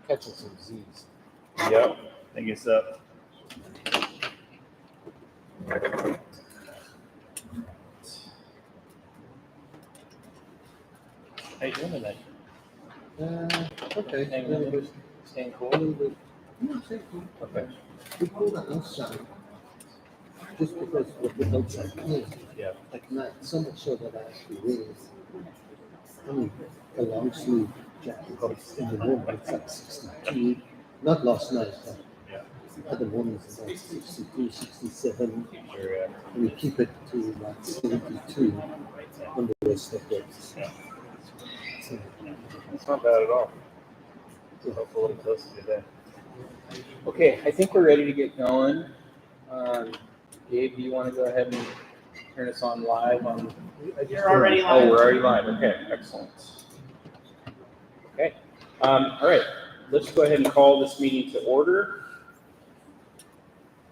catching some Z's. Yep, I think it's up. How you doing tonight? Okay. Hanging in there? Staying cool? Okay. We pulled the outside just because of the outside clean. Yeah. Like not so much so that I actually realized. I mean, a long sleeve jacket comes in the room, but it's like 62. Not last night, but Yeah. the other one is about 62, 67. Sure, yeah. And we keep it to like 72 on the rest of it. Yeah. So, It's not bad at all. Hope a little closer today. Okay, I think we're ready to get going. Gabe, do you want to go ahead and turn us on live? You're already live. Oh, we're already live. Okay, excellent. Okay, all right. Let's go ahead and call this meeting to order.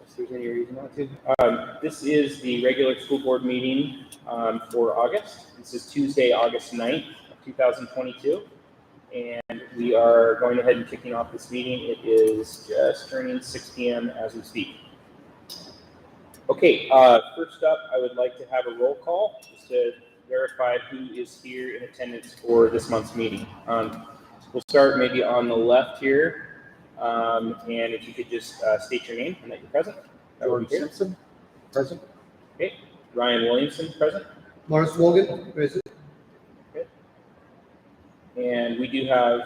If there's any reason not to. This is the regular school board meeting for August. This is Tuesday, August 9th, 2022. And we are going ahead and kicking off this meeting. It is just turning 6 p.m. as we speak. Okay, first up, I would like to have a roll call just to verify who is here in attendance for this month's meeting. We'll start maybe on the left here. And if you could just state your name and that you're present. Jordan Simpson, present. Okay, Ryan Williamson, present. Morris Morgan, present. Okay. And we do have,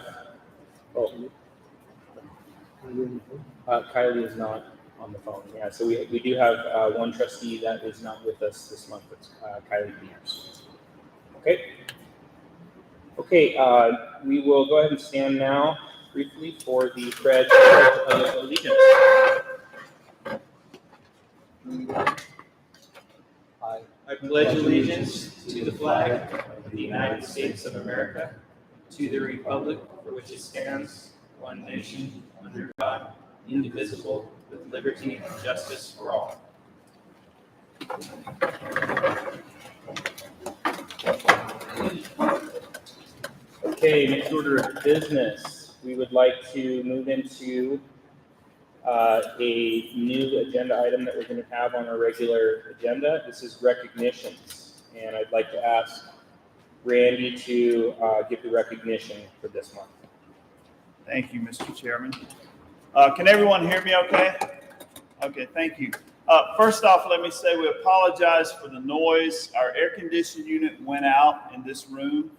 Kylie is not on the phone. Yeah, so we do have one trustee that is not with us this month. It's Kylie Peters. Okay. Okay, we will go ahead and stand now briefly for the Pledge of Allegiance. I pledge allegiance to the flag of the United States of America, to the republic for which it stands, one nation, under God, indivisible, with liberty and justice for all. Okay, next order of business. We would like to move into a new agenda item that we're going to have on our regular agenda. This is recognitions. And I'd like to ask Randy to give the recognition for this month. Thank you, Mr. Chairman. Can everyone hear me okay? Okay, thank you. First off, let me say we apologize for the noise. Our air conditioning unit went out in this room.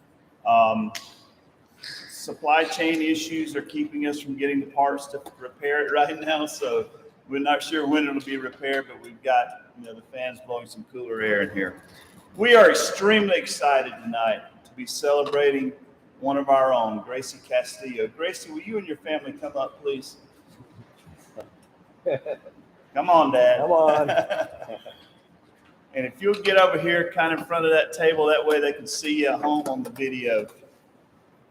Supply chain issues are keeping us from getting the parts to repair it right now, so we're not sure when it'll be repaired, but we've got the fans blowing some cooler air in here. We are extremely excited tonight to be celebrating one of our own, Gracie Castillo. Gracie, will you and your family come up, please? Come on, Dad. Come on. And if you'll get over here kind of in front of that table, that way they can see you at home on the video.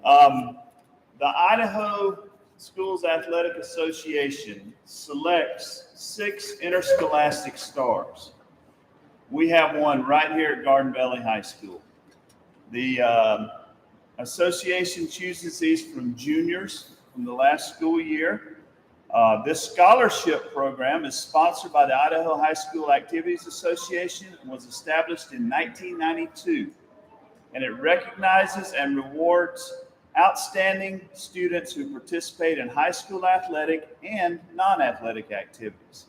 The Idaho Schools Athletic Association selects 6 interscholastic stars. We have one right here at Garden Valley High School. The association chooses these from juniors from the last school year. This scholarship program is sponsored by the Idaho High School Activities Association and was established in 1992. And it recognizes and rewards outstanding students who participate in high school athletic and non-athletic activities.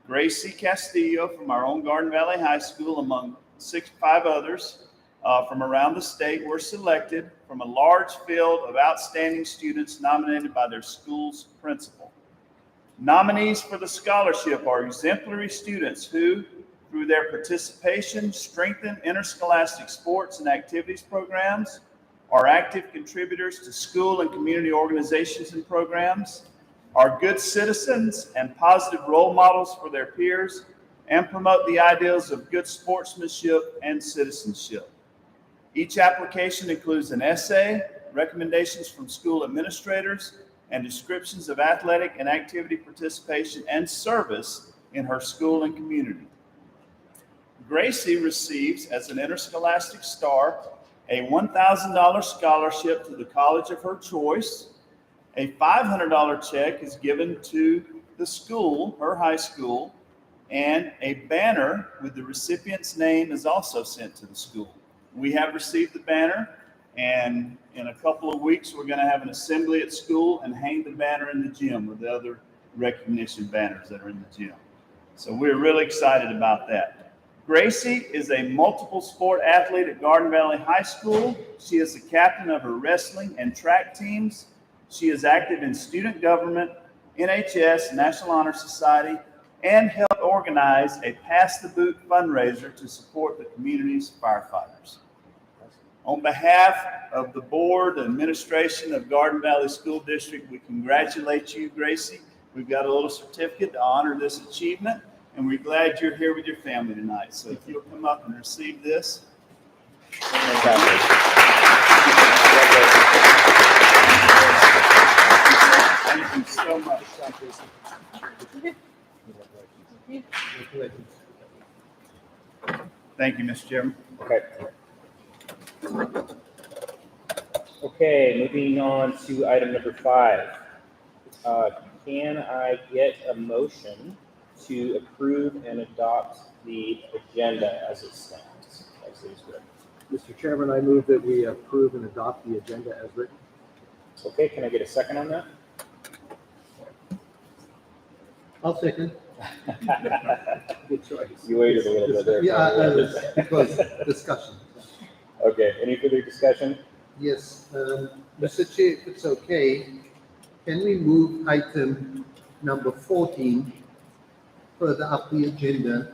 Gracie Castillo from our own Garden Valley High School, among 5 others from around the state, were selected from a large field of outstanding students nominated by their school's principal. Nominees for the scholarship are exemplary students who, through their participation, strengthen interscholastic sports and activities programs, are active contributors to school and community organizations and programs, are good citizens and positive role models for their peers, and promote the ideals of good sportsmanship and citizenship. Each application includes an essay, recommendations from school administrators, and descriptions of athletic and activity participation and service in her school and community. Gracie receives, as an interscholastic star, a $1,000 scholarship to the college of her choice, A $500 check is given to the school, her high school, and a banner with the recipient's name is also sent to the school. We have received the banner, and in a couple of weeks, we're going to have an assembly at school and hang the banner in the gym with the other recognition banners that are in the gym. So we're really excited about that. Gracie is a multiple sport athlete at Garden Valley High School. She is the captain of her wrestling and track teams. She is active in student government, NHS, National Honor Society, and helped organize a Pass the Boot fundraiser to support the community's firefighters. On behalf of the board and administration of Garden Valley School District, we congratulate you, Gracie. We've got a little certificate to honor this achievement, and we're glad you're here with your family tonight. So if you'll come up and receive this. Thank you so much. Thank you, Mr. Chairman. Okay. Okay, moving on to item number 5. Can I get a motion to approve and adopt the agenda as it stands, as it is written? Mr. Chairman, I move that we approve and adopt the agenda as written. Okay, can I get a second on that? I'll second. Good choice. You waited a little bit there. Yeah, because discussion. Okay, any further discussion? Yes, Mr. Chair, if it's okay, can we move item number 14 further up the agenda?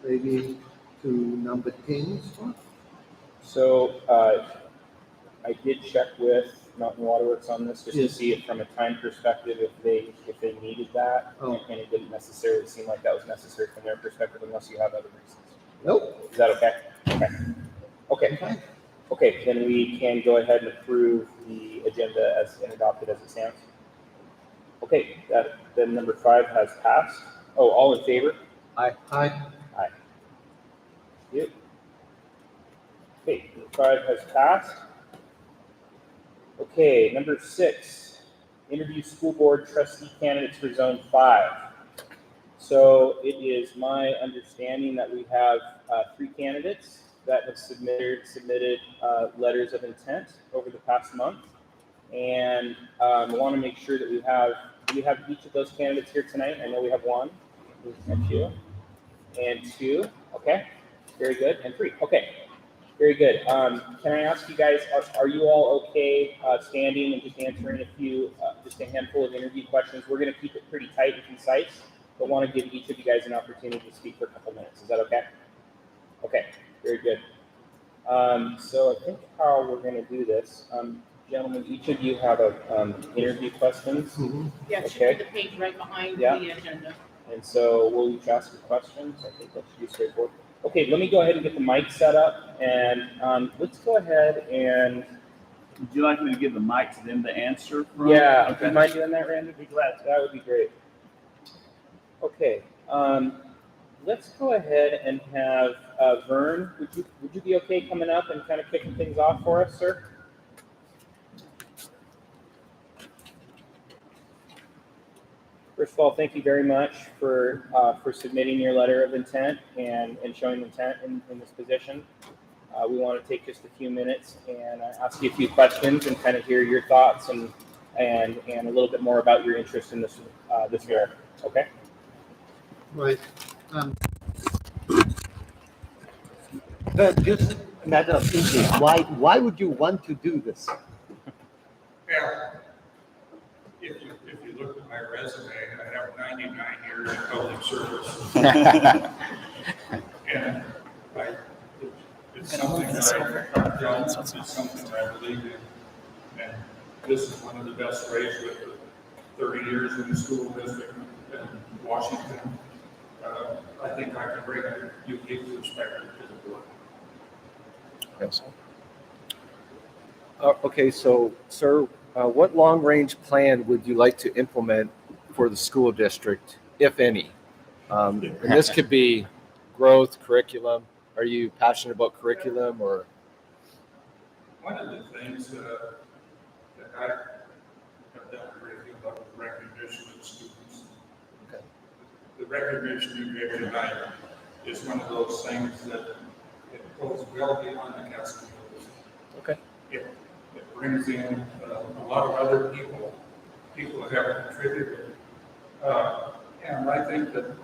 Maybe to number 10 spot? So, I did check with Mountain Waterworks on this, just to Yes. see it from a time perspective, if they needed that. Oh. And it didn't necessarily seem like that was necessary from their perspective, unless you have other reasons. Nope. Is that okay? Okay. Okay, Fine. okay, then we can go ahead and approve the agenda as, and adopt it as it stands. Okay, then number 5 has passed. Oh, all in favor? Aye. Yep. Okay, number 5 has passed. Okay, number 6, interview school board trustee candidates for zone 5. So it is my understanding that we have 3 candidates that have submitted letters of intent over the past month. And I want to make sure that do we have each of those candidates here tonight? I know we have 1, and 2, and 2. Okay, very good. And 3. Okay, very good. Can I ask you guys, are you all okay standing and just answering just a handful of interview questions? We're going to keep it pretty tight and concise, but want to give each of you guys an opportunity to speak for a couple minutes. Is that okay? Okay, very good. So I think how we're going to do this, gentlemen, each of you have interview questions. Mhm. Yeah, it should Okay. be the page right behind Yeah. the agenda. And so we'll each ask you questions. I think that should be straightforward. Okay, let me go ahead and get the mic set up, and let's go ahead and, Would you like me to give the mic to them to answer from? yeah, do Okay. you mind doing that, Randy? Be glad. That would be great. Okay, let's go ahead and have Vern. Would you be okay coming up and kind of kicking things off for us, sir? First of all, thank you very much for submitting your letter of intent and showing intent in this position. We want to take just a few minutes and ask you a few questions and kind of hear your thoughts and a little bit more about your interest in this role. Okay? Right. But just a matter of interest, why would you want to do this? Well, if you look at my resume, I have 99 years of public service. And it's something that I've done, it's something that I believe in. And this is one of the best ways with 30 years in the school district in Washington. I think I can bring a unique perspective to the board. Yes. Okay, so, sir, what long-range plan would you like to implement for the school district, if any? And this could be growth, curriculum. Are you passionate about curriculum or? one of the things that I have done a great deal of recognition of students. Okay. The recognition you gave tonight is one of those things that it goes well beyond the Catskills. Okay. It brings in a lot of other people who have contributed. And I think that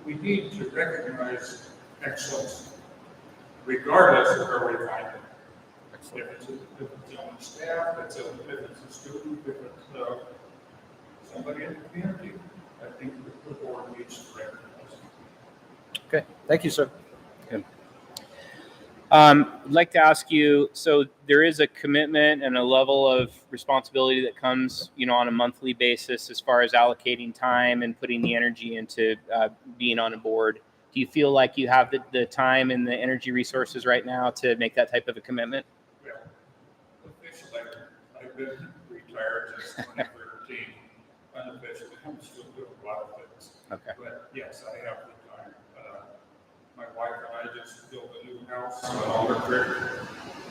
we need to recognize excellence regardless of where we find it. If it's on staff, if it's a student, if it's somebody in the community, I think the board needs to recognize. Okay, thank you, sir. I'd like to ask you, so there is a commitment and a level of responsibility that comes, on a monthly basis as far as allocating time and putting the energy into being on a board. Do you feel like you have the time and the energy resources right now to make that type of a commitment? Well, officially, I've been retired since 2013. Unofficially, I'm still doing a lot of things. Okay. But yes, I have the time. My wife and I just built a new house on Alder Creek,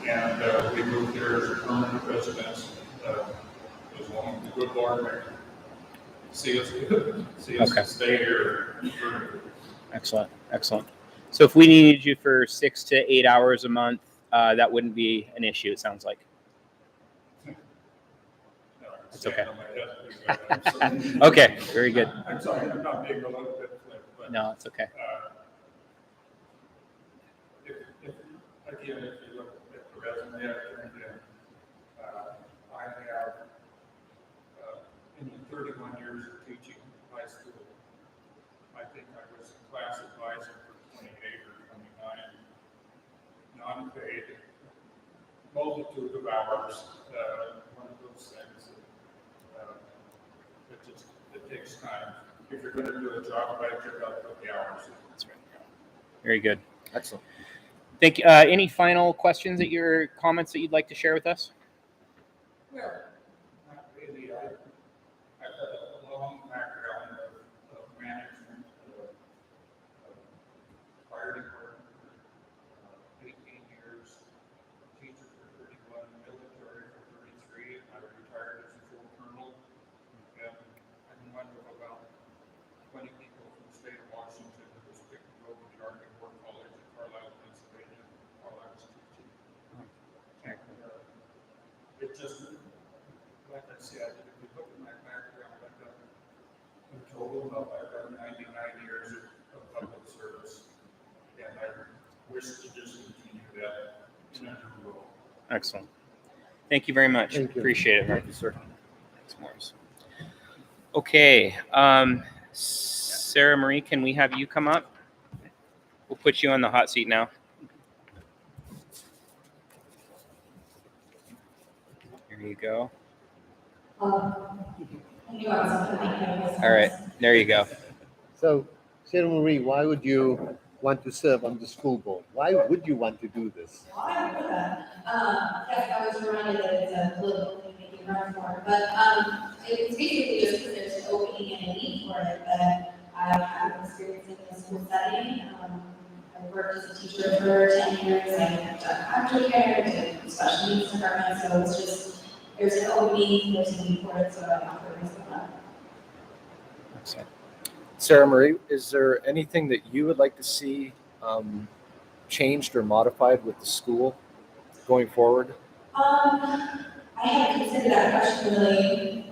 and we moved there as a permanent residence. As long as the good Lord may see us Okay. stay here. Excellent. So if we needed you for 6 to 8 hours a month, that wouldn't be an issue, it sounds like. It's okay. Okay, very good. I'm sorry, I'm not being a little bit flip, but. No, it's okay. Again, if you look at the resume I turned in, I have, in the 31 years of teaching high school, I think I was a class advisor for 28 or 29, non-paid, multitude of hours, one of those things it takes time. If you're going to do a job right, you've got to put the hours in. That's right. Very good. Excellent. Thank you. Any final questions comments that you'd like to share with us? Well, not really. I've got a long background of management, fire department for 18 years, teacher for 31, military for 33, and I retired as a full colonel. And I'm one of about 20 people from the state of Washington who was picked to go to the Army War College in Carlisle, Pennsylvania, while I was teaching. And it just, like I said, if you look at my background, I've got a total of 99 years of public service. And I wish to just continue that in a new role. Excellent. Thank you very much. Thank you. Appreciate it. Thank you, sir. Thanks, Morris. Okay. Sarah Marie, can we have you come up? We'll put you on the hot seat now. Here you go. All right. There you go. So, Sarah Marie, why would you want to serve on the school board? Why would you want to do this? Yes, I was reminded that it's a political thing that you run for, but it's basically just because there's an opening and a need for it, but I have experience in the school setting. I worked as a teacher for 10 years, I've done aftercare, did special needs department, so it's just, there's an opening, there's a need for it, so I offer this one. Excellent. Sarah Marie, is there anything that you would like to see changed or modified with the school going forward? I hadn't considered that question really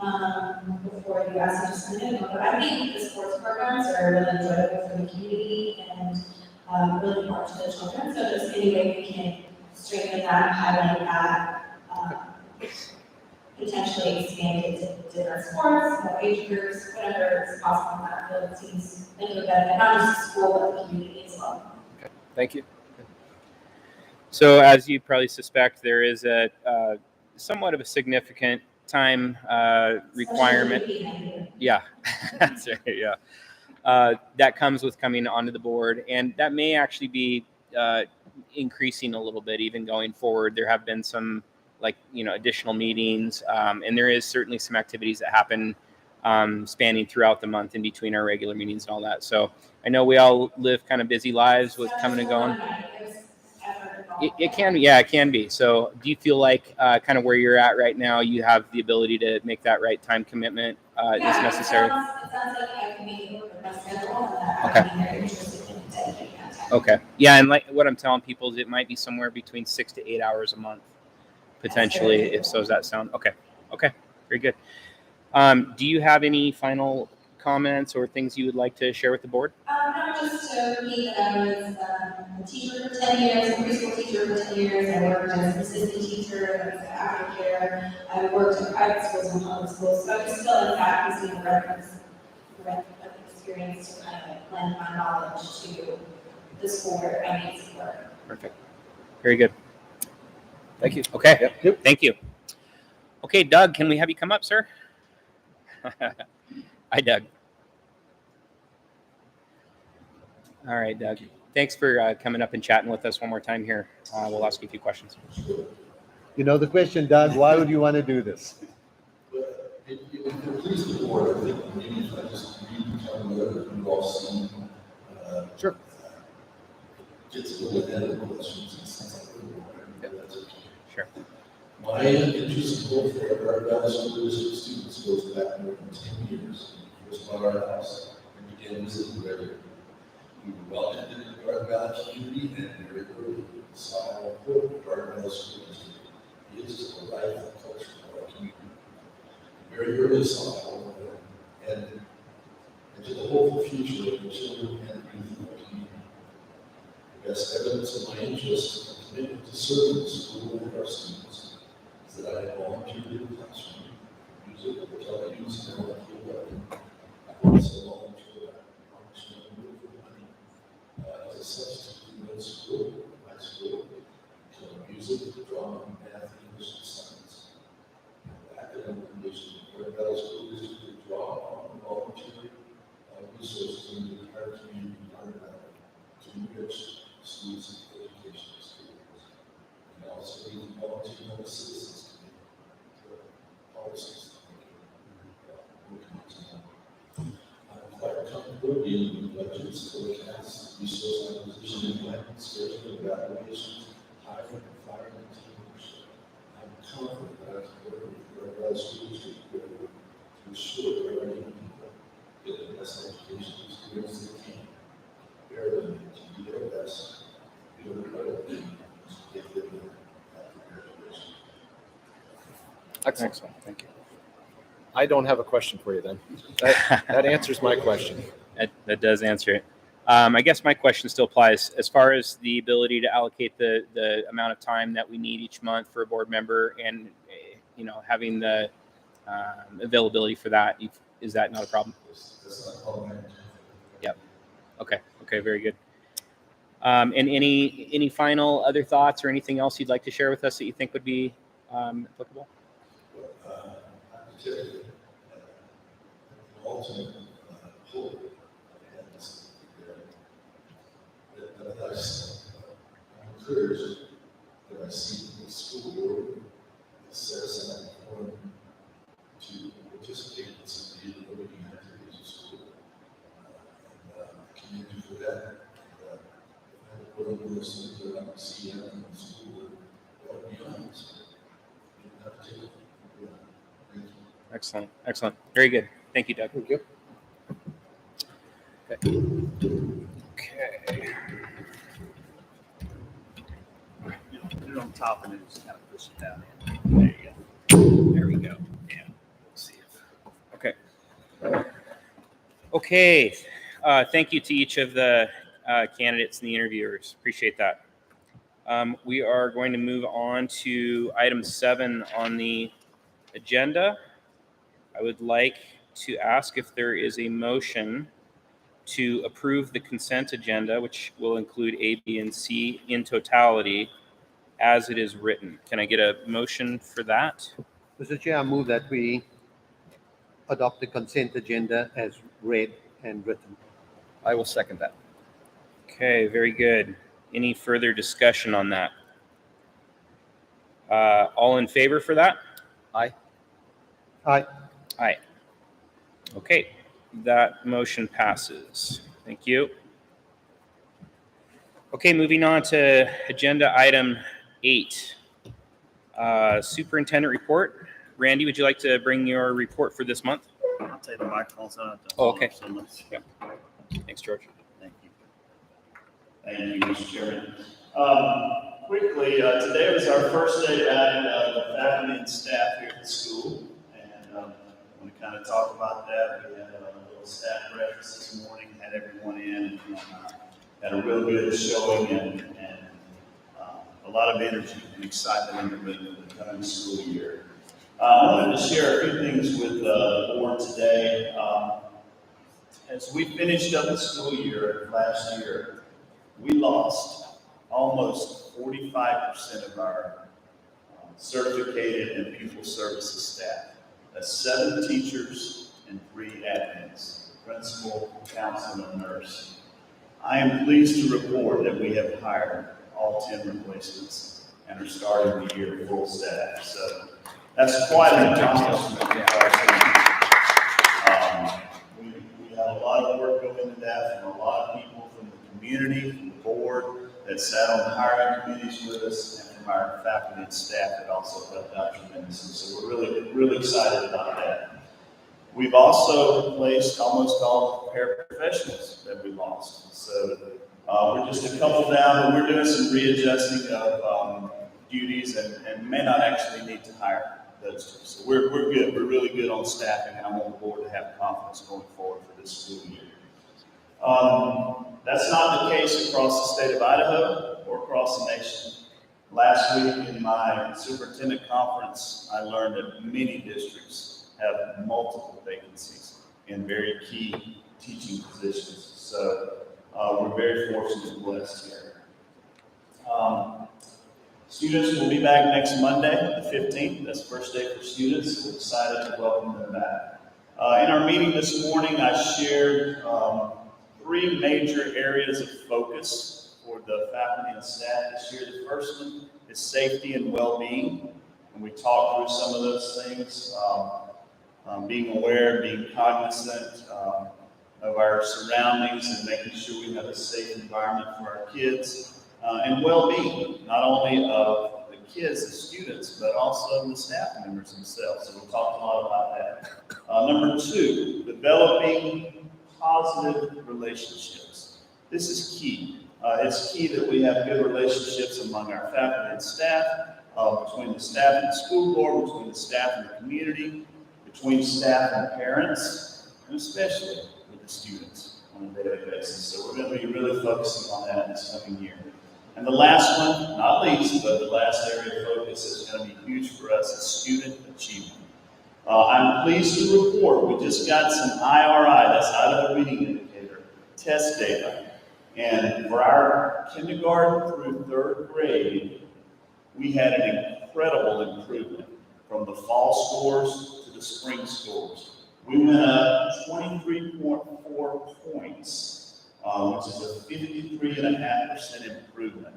before you asked me just a minute ago, but I think the sports programs are really enjoyable for the community and really important to the children. So just any way we can strengthen that, highlight that, potentially expand it to different sports, more age groups, whatever is possible in that field, it seems like a benefit, not just the school, but the community as well. Okay, thank you. So as you probably suspect, there is a somewhat of a significant time requirement. Especially Yeah, that's right. Yeah, that comes with coming onto the board, and that may actually be increasing a little bit even going forward. There have been some additional meetings, and there is certainly some activities that happen spanning throughout the month in between our regular meetings and all that. So I know we all live kind of busy lives with coming and going. It can be, yeah, it can be. So do you feel like kind of where you're at right now, you have the ability to make that right time commitment is necessary? It sounds like I can make it work with my schedule and that Okay. I would be very interested in dedicating that time. Okay. Yeah, and like what I'm telling people is it might be somewhere between 6 to 8 hours a month, potentially. If so, does that sound okay? Okay, very good. Do you have any final comments or things you would like to share with the board? No, just to repeat that I was a teacher for 10 years, a preschool teacher for 10 years. I worked as an assistant teacher, I was an aftercare. I worked in private schools and public schools, so I just feel like faculty and breadth of experience to kind of like lend my knowledge to the school where I need support. Perfect. Very good. Thank you. Okay. Yep. Thank you. Okay, Doug, can we have you come up, sir? Hi, Doug. All right, Doug. Thanks for coming up and chatting with us one more time here. We'll ask you a few questions. You know the question, Doug, why would you want to do this? If it pleases the board, I think maybe if I just read some of the we've all seen. Sure. Just a little ahead of the questions. It sounds like a little more, that's okay. Sure. My interest in both for our Valley School District students goes back more than 10 years. First bought our house and began visiting regularly. We were well into the Garden Valley community and very early saw how important Garden Valley School District is to the life and culture of our community. Very early saw how important and to the hopeful future of the children and youth of our community. The best evidence of my interest and commitment to serving the school and our students is that I have volunteered in the classroom, music, which I use in my field. I've also volunteered at Congressman Woodford as a substitute in middle school, high school, so music, drama, math, English, and science. The academic conditions of the Valley School District draw on volunteer resources in the entire community of Garden Valley to enrich students' education experience. And also need volunteer member citizens to make policies. I'm quite comfortable dealing with budgets, forecasts, resource acquisition and planning, scheduling, evaluations, hiring, and firing, and team leadership. I'm confident that I can work with our school district to ensure that our young people get the best education experience they can. Prepare them to do their best, do the right thing, to get them after graduation. Excellent. Thank you. I don't have a question for you then. That answers my question. That does answer it. I guess my question still applies as far as the ability to allocate the amount of time that we need each month for a board member and, having the availability for that. Is that not a problem? That's not problematic. Yep. Okay. Very good. And any final other thoughts or anything else you'd like to share with us that you think would be applicable? I have to tell you, an ultimate hope and that I'm encouraged that I see the school board set aside forum to participate in some of the voting activities of school. And I commend you for that. And if I had one of those things that I would see out in the school board, that would be honest. Thank you. Excellent. Very good. Thank you, Doug. Thank you. Okay. Put it on top and then just kind of push it down. There you go. There we go. Yeah. We'll see if. Okay. Thank you to each of the candidates and the interviewers. Appreciate that. We are going to move on to item 7 on the agenda. I would like to ask if there is a motion to approve the consent agenda, which will include A, B, and C in totality as it is written. Can I get a motion for that? Mr. Chair, I move that we adopt the consent agenda as read and written. I will second that. Okay, very good. Any further discussion on that? All in favor for that? Aye. Aye. Okay, that motion passes. Thank you. Okay, moving on to agenda item 8, superintendent report. Randy, would you like to bring your report for this month? I'll take the microphone so I don't have to Oh, hold okay. up so much. Yeah. Thanks, George. Thank you. Thank you, Mr. Chairman. Quickly, today was our first day back of faculty and staff here at the school. And I want to kind of talk about that. We had a little staff breakfast this morning, had everyone in, and had a real good showing and a lot of energy and excitement in the coming school year. I wanted to share a few things with the board today. As we finished up the school year last year, we lost almost 45% of our certificated and pupil services staff. That's 7 teachers and 3 admins, principal, counselor, and nurse. I am pleased to report that we have hired all 10 replacements and are starting the year full staff. So that's quite an accomplishment for our team. We have a lot of work going into that from a lot of people from the community, from the board that sat on the hiring committees with us, and from our faculty and staff that also helped out tremendously. So we're really excited about that. We've also replaced almost all the paraprofessionals that we lost. So we're just a couple down, but we're doing some readjusting of duties and may not actually need to hire those two. So we're good. We're really good on staffing, and I want the board to have confidence going forward for this school year. That's not the case across the state of Idaho or across the nation. Last week in my superintendent conference, I learned that many districts have multiple vacancies in very key teaching positions. So we're very fortunate and blessed here. Students will be back next Monday, the 15th. That's the first day for students. We're excited to welcome them back. In our meeting this morning, I shared 3 major areas of focus for the faculty and staff this year. The first one is safety and well-being, and we talked through some of those things. Being aware, being cognizant of our surroundings and making sure we have a safe environment for our kids, and well-being, not only of the kids, the students, but also the staff members themselves. So we'll talk a lot about that. Number 2, developing positive relationships. This is key. It's key that we have good relationships among our faculty and staff, between the staff and the school board, between the staff and the community, between staff and parents, and especially with the students on a daily basis. So we're going to be really focusing on that this coming year. And the last one, not least, but the last area of focus is going to be huge for us, is student achievement. I'm pleased to report we just got some IRI, that's Idaho Reading Indicator, test data. And for our kindergarten through 3rd grade, we had an incredible improvement from the fall scores to the spring scores. We went up 23.4 points, which is a 53.5% improvement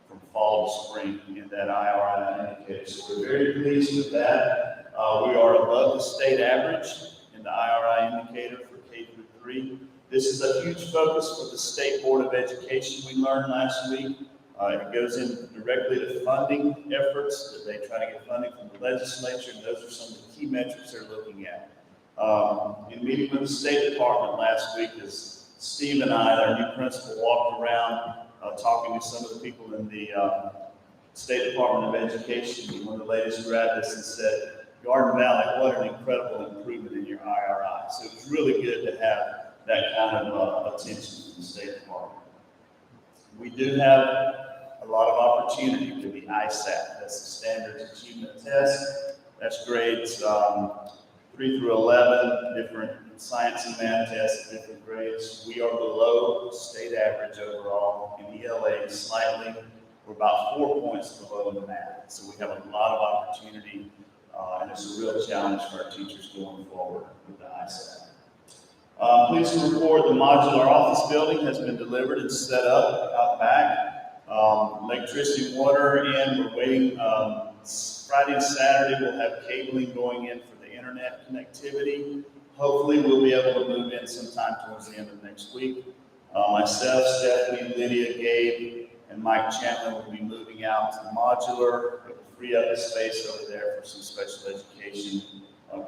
from fall to spring in that IRI indicator. So we're very pleased with that. We are above the state average in the IRI indicator for K through 3. This is a huge focus for the State Board of Education we learned last week. It goes in directly to funding efforts, that they try to get funding from the legislature, and those are some of the key metrics they're looking at. In meeting with the State Department last week, as Steve and I, our new principal, walked around talking to some of the people in the State Department of Education, one of the ladies grabbed us and said, Garden Valley, what an incredible improvement in your IRI. So it was really good to have that kind of attention from the State Department. We do have a lot of opportunity with the ISAT. That's the Standards Achievement Test. That's grades 3 through 11, different science and math tests at different grades. We are below state average overall. In ELA, slightly. We're about 4 points below the math. So we have a lot of opportunity, and it's a real challenge for our teachers going forward with the ISAT. Pleased to report the modular office building has been delivered and set up out back. Electricity and water in. We're waiting. Friday and Saturday we'll have cabling going in for the internet connectivity. Hopefully we'll be able to move in sometime towards the end of next week. Myself, Stephanie, Lydia, Gabe, and Mike Chandler will be moving out to modular, it will free up the space over there for some special education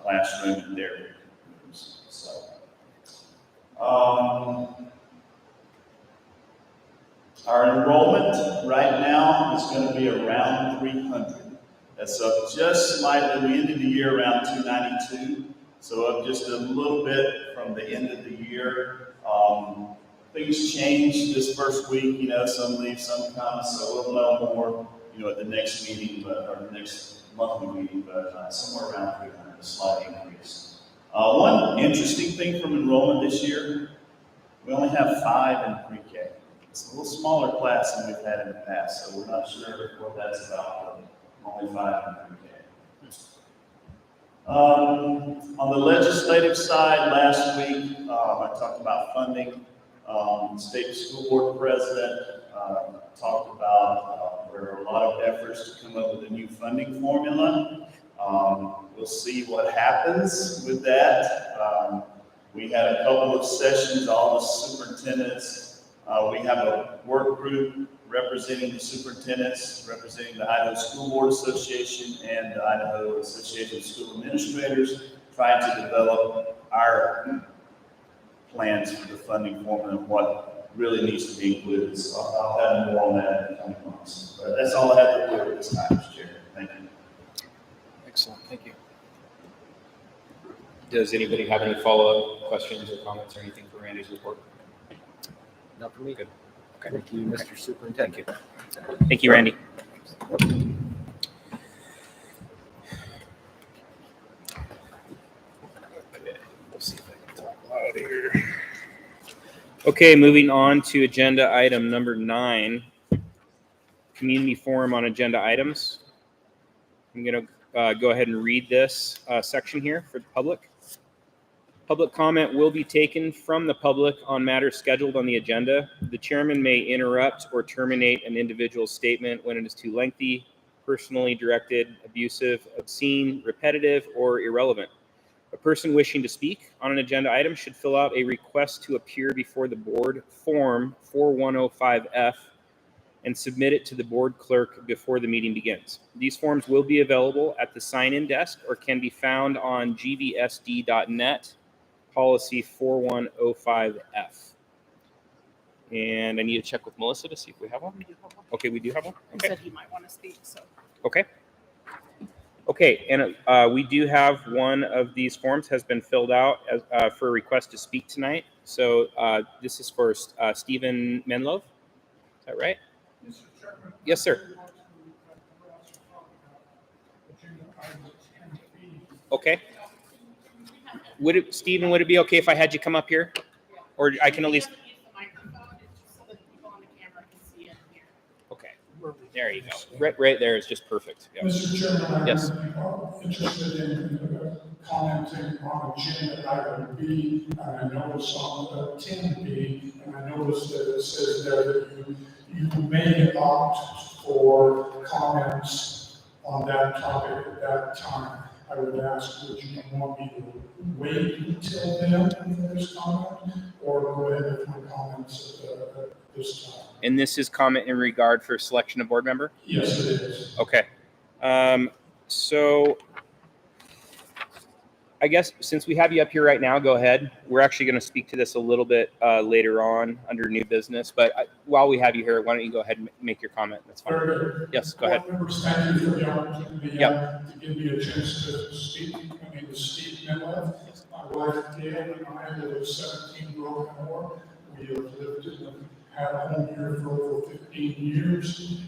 classroom and their rooms. So, our enrollment right now is going to be around 300. That's up just slightly. We ended the year around 292, so up just a little bit from the end of the year. Things changed this first week, you know, some leave, some come, so we'll know more, you know, at the next meeting, or the next monthly meeting, but somewhere around 300, a slight increase. One interesting thing from enrollment this year, we only have 5 in pre-K. It's a little smaller class than we've had in the past, so we're not sure what that's about, but only 5 in pre-K. On the legislative side, last week, I talked about funding. State school board president talked about there are a lot of efforts to come up with a new funding formula. We'll see what happens with that. We had a couple of sessions, all the superintendents. We have a work group representing the superintendents, representing the Idaho School Board Association and the Idaho Association of School Administrators, trying to develop our plans for the funding formula and what really needs to be included. So I'll have more on that in the coming months. But that's all I have to do at this time, Mr. Chair. Thank you. Excellent, thank you. Does anybody have any follow-up questions or comments or anything for Randy's report? Not for me. Good. Okay. Thank you, Mr. Superintendent. Thank you, Randy. Let's see if I can talk loud here. Okay, moving on to agenda item number 9, community forum on agenda items. I'm going to go ahead and read this section here for the public. Public comment will be taken from the public on matters scheduled on the agenda. The chairman may interrupt or terminate an individual's statement when it is too lengthy, personally directed, abusive, obscene, repetitive, or irrelevant. A person wishing to speak on an agenda item should fill out a request to appear before the board form 4105F and submit it to the board clerk before the meeting begins. These forms will be available at the sign-in desk or can be found on gvsd.net, policy 4105F. And I need to check with Melissa to see if we have one. We do have one. Okay, we do have one. He Okay. said he might want to speak, so. Okay. Okay, and we do have one of these forms has been filled out as, for a request to speak tonight. So this is for Stephen Menlove. Is that right? Yes, sir. Okay. Stephen, would it be okay if I had you come up here? Or I can at least... Okay. There you go. Right there is just perfect. Yep. Mr. Chairman, Yes. I'm interested in commenting on agenda item B, and I noticed on 10B, and I noticed that it says there that you may opt for comments on that topic at that time. I would ask, would you want me to wait until then for this comment, or go ahead with my comments at this time? And this is comment in regard for selection of board member? Yes, it is. Okay. So I guess since we have you up here right now, go ahead. We're actually going to speak to this a little bit later on under new business. But while we have you here, why don't you go ahead and make your comment? That's fine. Very good. Yes, go ahead. Members, thank you for the opportunity Yep. to give me a chance to speak. My name is Steve Menlove. My wife Gail and I live at 17 Broken Moor. We have lived and had a home here for over 15 years.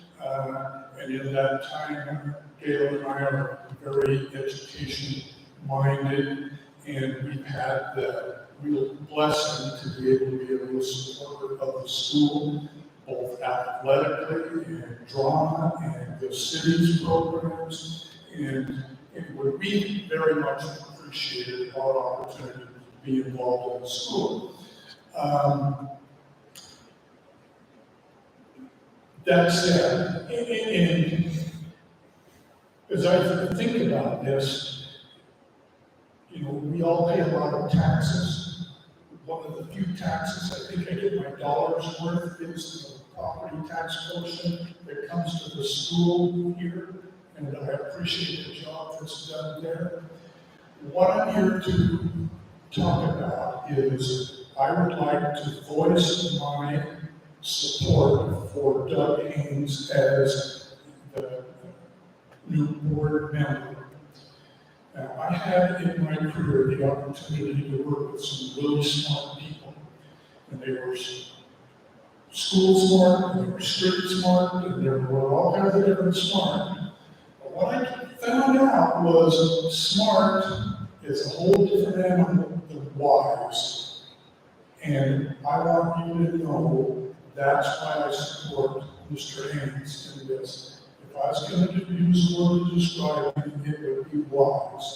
And in that time, Gail and I are very education-minded, and we've had the real blessing to be able to be a real supporter of the school, both athletically and drama and the city's programs. And we very much appreciated our opportunity to be involved in the school. That said, and as I think about this, you know, we all pay a lot of taxes. One of the few taxes I think I get my dollar's worth is the property tax portion that comes to the school here, and I appreciate the job that's done there. What I'm here to talk about is I would like to voice my support for Doug Haynes as the new board member. Now, I had in my career the opportunity to work with some really smart people, and they were school smart, and they were street smart, and there were all kinds of different smart. But what I found out was smart is a whole different animal than wise. And I want you to know that's why I support Mr. Haynes in this. If I was going to use a word to describe him, it would be wise.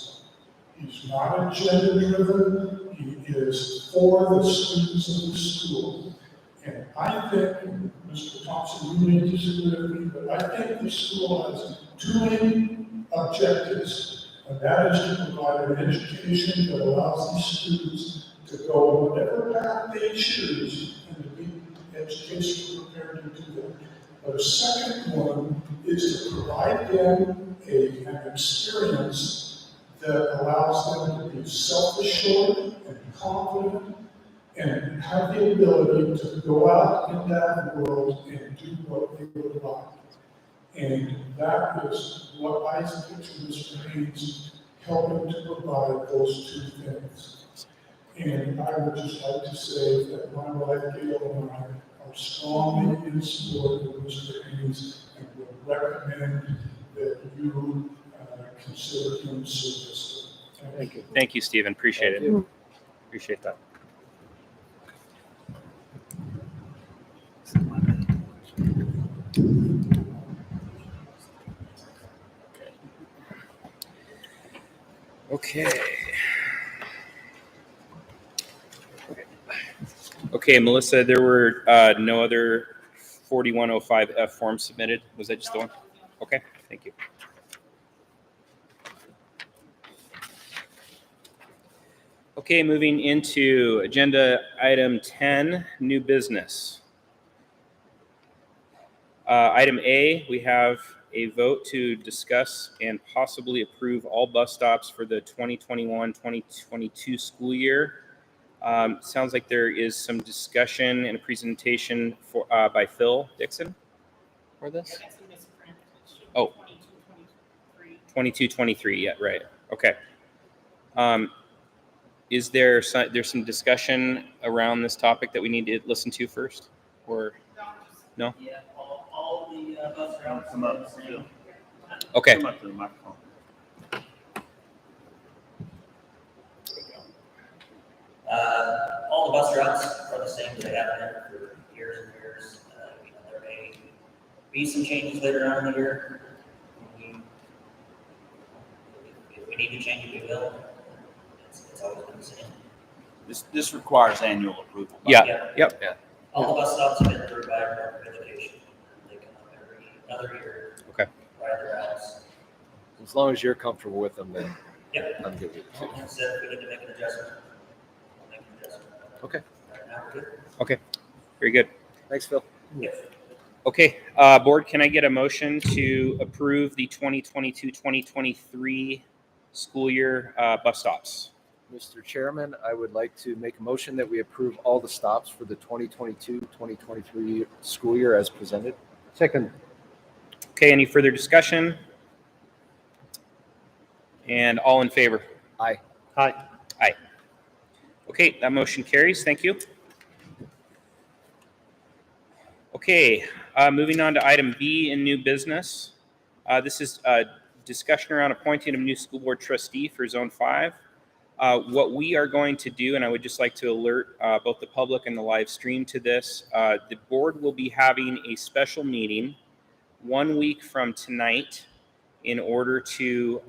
He's not agenda-driven. He is for the students of the school. And I think, Mr. Thompson, you may disagree with me, but I think the school has two main objectives, and that is to provide an education that allows these students to go whatever path they choose and to be educationally prepared to do that. But a second one is to provide them an experience that allows them to be self-assured and confident and have the ability to go out in that world and do what they would like. And that is what I picture Mr. Haynes helping to provide those two things. And I would just like to say that my wife Gail and I are strongly in support of Mr. Haynes and would recommend that you consider him service. Thank you. Thank you, Stephen. Appreciate it. Appreciate that. Okay. Okay, Melissa, there were no other 4105F forms submitted. Was that just the one? Okay, thank you. Okay, moving into agenda item 10, new business. Item A, we have a vote to discuss and possibly approve all bus stops for the 2021-2022 school year. Sounds like there is some discussion and a presentation for by Phil Dixon for this. Oh, 22-23. Yeah, right. Okay. Is there's some discussion around this topic that we need to listen to first, or no? Yeah, all the bus routes. Come up, Phil. Okay. Come up to the microphone. All the bus routes are the same as they have been for years and years. There may be some changes later on in the year. If we need to change it, we will. It's always been the same. This requires annual approval. Yeah. Yep. All the bus stops have been approved by our Department of Education. They come up every other year. Okay. Ride their routes. As long as you're comfortable with them, then Yep. I'm good with it too. And so if we need to make an adjustment, we'll make an adjustment. Okay. Right now, we're good. Okay. Very good. Thanks, Phil. Yep. Okay, board, can I get a motion to approve the 2022-2023 school year bus stops? Mr. Chairman, I would like to make a motion that we approve all the stops for the 2022-2023 school year as presented. Second. Okay, any further discussion? And all in favor? Aye. Aye. Aye. Okay, that motion carries. Thank you. Okay, moving on to item B in new business. This is a discussion around appointing a new school board trustee for Zone 5. What we are going to do, and I would just like to alert both the public and the live stream to this, the board will be having a special meeting 1 week from tonight in order to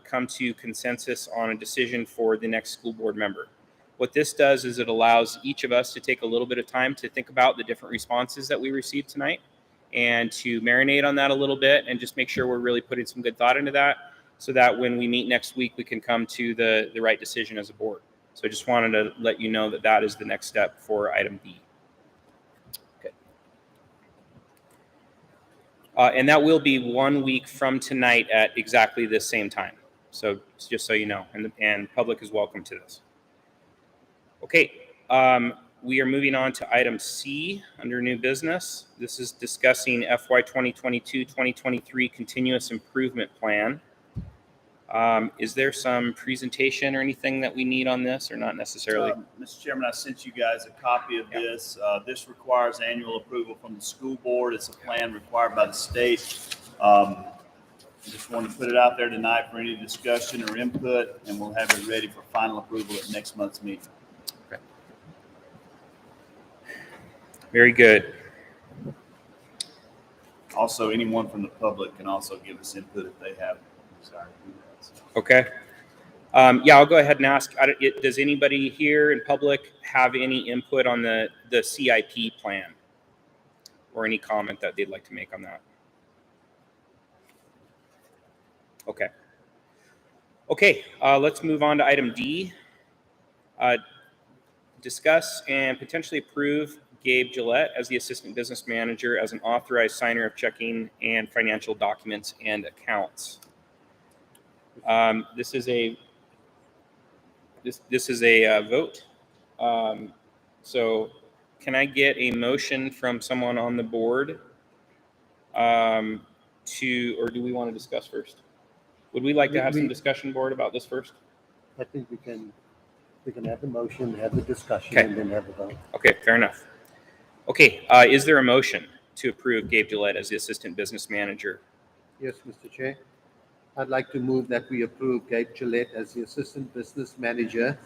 come to consensus on a decision for the next school board member. What this does is it allows each of us to take a little bit of time to think about the different responses that we received tonight and to marinate on that a little bit and just make sure we're really putting some good thought into that so that when we meet next week, we can come to the right decision as a board. So I just wanted to let you know that that is the next step for item B. Okay. And that will be 1 week from tonight at exactly the same time. So just so you know, and public is welcome to this. Okay, we are moving on to item C under new business. This is discussing FY 2022-2023 continuous improvement plan. Is there some presentation or anything that we need on this, or not necessarily? Mr. Chairman, I sent you guys a copy of this. This requires annual approval from the school board. It's a plan required by the state. Just wanted to put it out there tonight for any discussion or input, and we'll have it ready for final approval at next month's meeting. Okay. Very good. Also, anyone from the public can also give us input if they have. Sorry. Okay. Yeah, I'll go ahead and ask, does anybody here in public have any input on the CIP plan? Or any comment that they'd like to make on that? Okay. Okay, let's move on to item D. Discuss and potentially approve Gabe Gillette as the Assistant Business Manager as an authorized signer of checking and financial documents and accounts. This is a vote. So can I get a motion from someone on the board or do we want to discuss first? Would we like to have some discussion, board, about this first? I think we can have the motion, have the discussion, Okay. and then have the vote. Okay, fair enough. Okay, is there a motion to approve Gabe Gillette as the Assistant Business Manager? Yes, Mr. Chair. I'd like to move that we approve Gabe Gillette as the Assistant Business Manager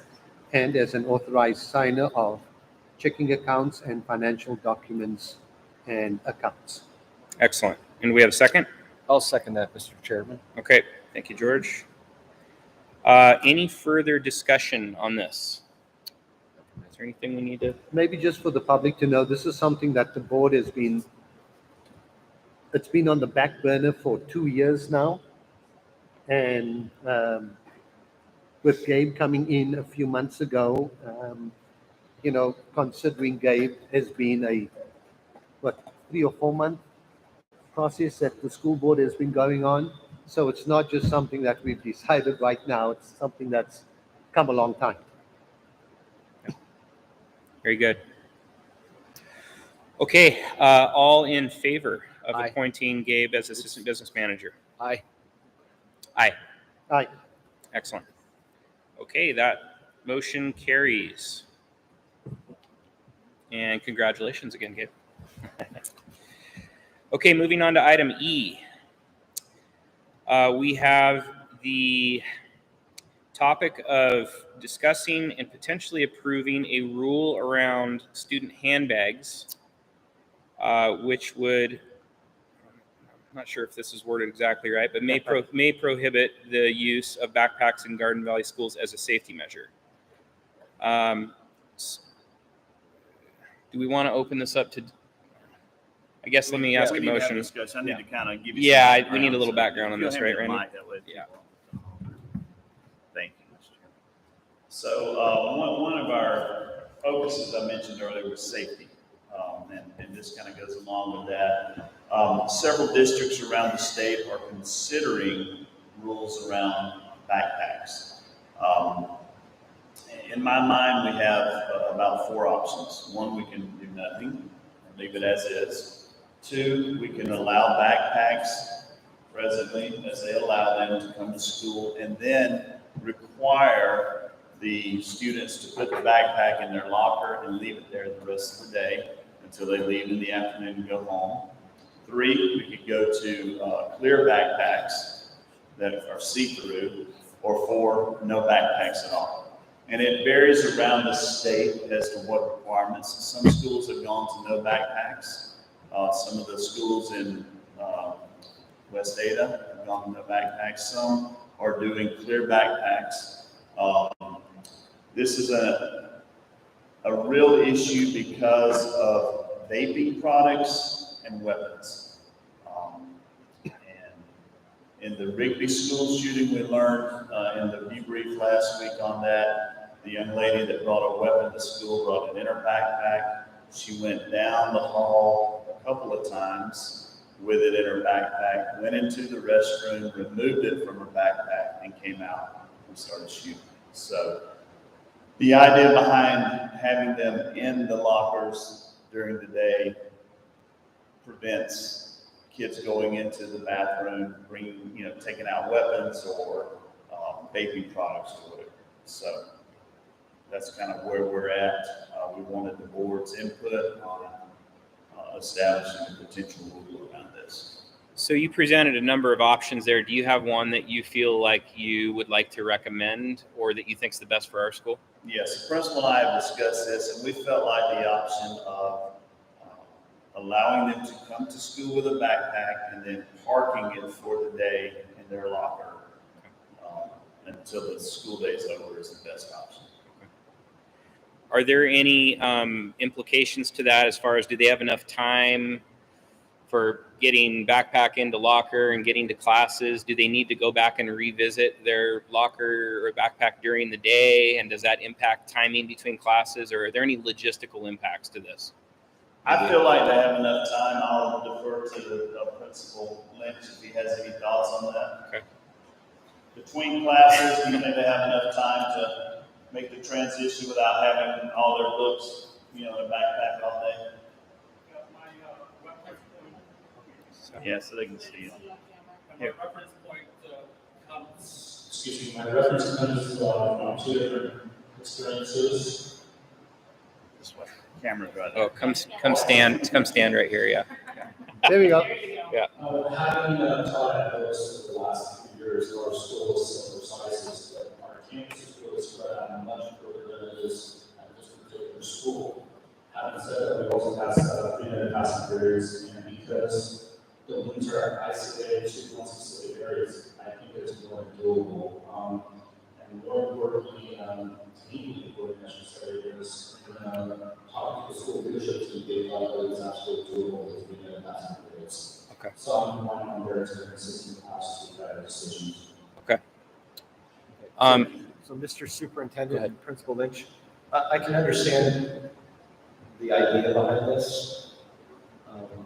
and as an authorized signer of checking accounts and financial documents and accounts. Excellent. And we have a second? I'll second that, Mr. Chairman. Okay, thank you, George. Any further discussion on this? Is there anything we need to? Maybe just for the public to know, this is something that the board it's been on the back burner for 2 years now. And with Gabe coming in a few months ago, considering Gabe has been a 3 or 4 month process that the school board has been going on. So it's not just something that we've decided right now. It's something that's come a long time. Very good. Okay, all in favor of Aye. appointing Gabe as Assistant Business Manager? Aye. Aye. Aye. Excellent. Okay, that motion carries. And congratulations again, Gabe. Okay, moving on to item E. We have the topic of discussing and potentially approving a rule around student handbags, which would, I'm not sure if this is worded exactly right, but may prohibit the use of backpacks in Garden Valley schools as a safety measure. Do we want to open this up to, I guess, let me ask a We need to have motion. discussion. I need to kind of give you. Yeah, some we need a little background background. on Go this, ahead right, and Randy? mic that way. Yeah. Thank you, Mr. Chairman. So one of our focuses I mentioned earlier was safety. And this kind of goes along with that. Several districts around the state are considering rules around backpacks. In my mind, we have about 4 options. 1, we can do nothing, leave it as is. 2, we can allow backpacks presently as they allow them to come to school, and then require the students to put the backpack in their locker and leave it there the rest of the day until they leave in the afternoon and go home. 3, we could go to clear backpacks that are see-through, or 4, no backpacks at all. And it varies around the state as to what requirements. Some schools have gone to no backpacks. Some of the schools in West Ada have gone to no backpacks. Some are doing clear backpacks. This is a real issue because of vaping products and weapons. And in the Rigby school shooting, we learned in the debrief last week on that, the young lady that brought a weapon to school brought it in her backpack. She went down the hall a couple of times with it in her backpack, went into the restroom, removed it from her backpack, and came out and started shooting. So the idea behind having them in the lockers during the day prevents kids going into the bathroom, taking out weapons or vaping products or whatever. So that's kind of where we're at. We wanted the board's input on establishing a potential rule around this. So you presented a number of options there. Do you have one that you feel like you would like to recommend or that you think is the best for our school? Yes, the principal and I have discussed this, and we felt like the option of allowing them to come to school with a backpack and then parking it for the day in their locker until the school day is over is the best option. Are there any implications to that as far as do they have enough time for getting backpack into locker and getting to classes? Do they need to go back and revisit their locker or backpack during the day? And does that impact timing between classes, or are there any logistical impacts to this? I feel like they have enough time. I'll defer to the Principal Lynch if he has any thoughts on that. Okay. Between classes, do you think they have enough time to make the transition without having all their books, in a backpack all day? Yeah, so they can see it. Here. My reference comes from two different experiences. This way. Camera's right Oh, come stand right here. Yeah. There we go. Having taught at those for the last few years, our schools similar sizes, but our campus really spread out much further than it is at this particular school. Having said that, we also have 3-minute passing periods, and because the winds are isolated to one specific areas, I think it's more doable. And more importantly, equally important, I should say, is talking to the school leadership team, they thought that it's absolutely doable with 3-minute passing periods. Okay. So I'm one on there to consistent pass to better decisions. Okay. So Mr. Superintendent, Principal Lynch, I can understand the idea behind this.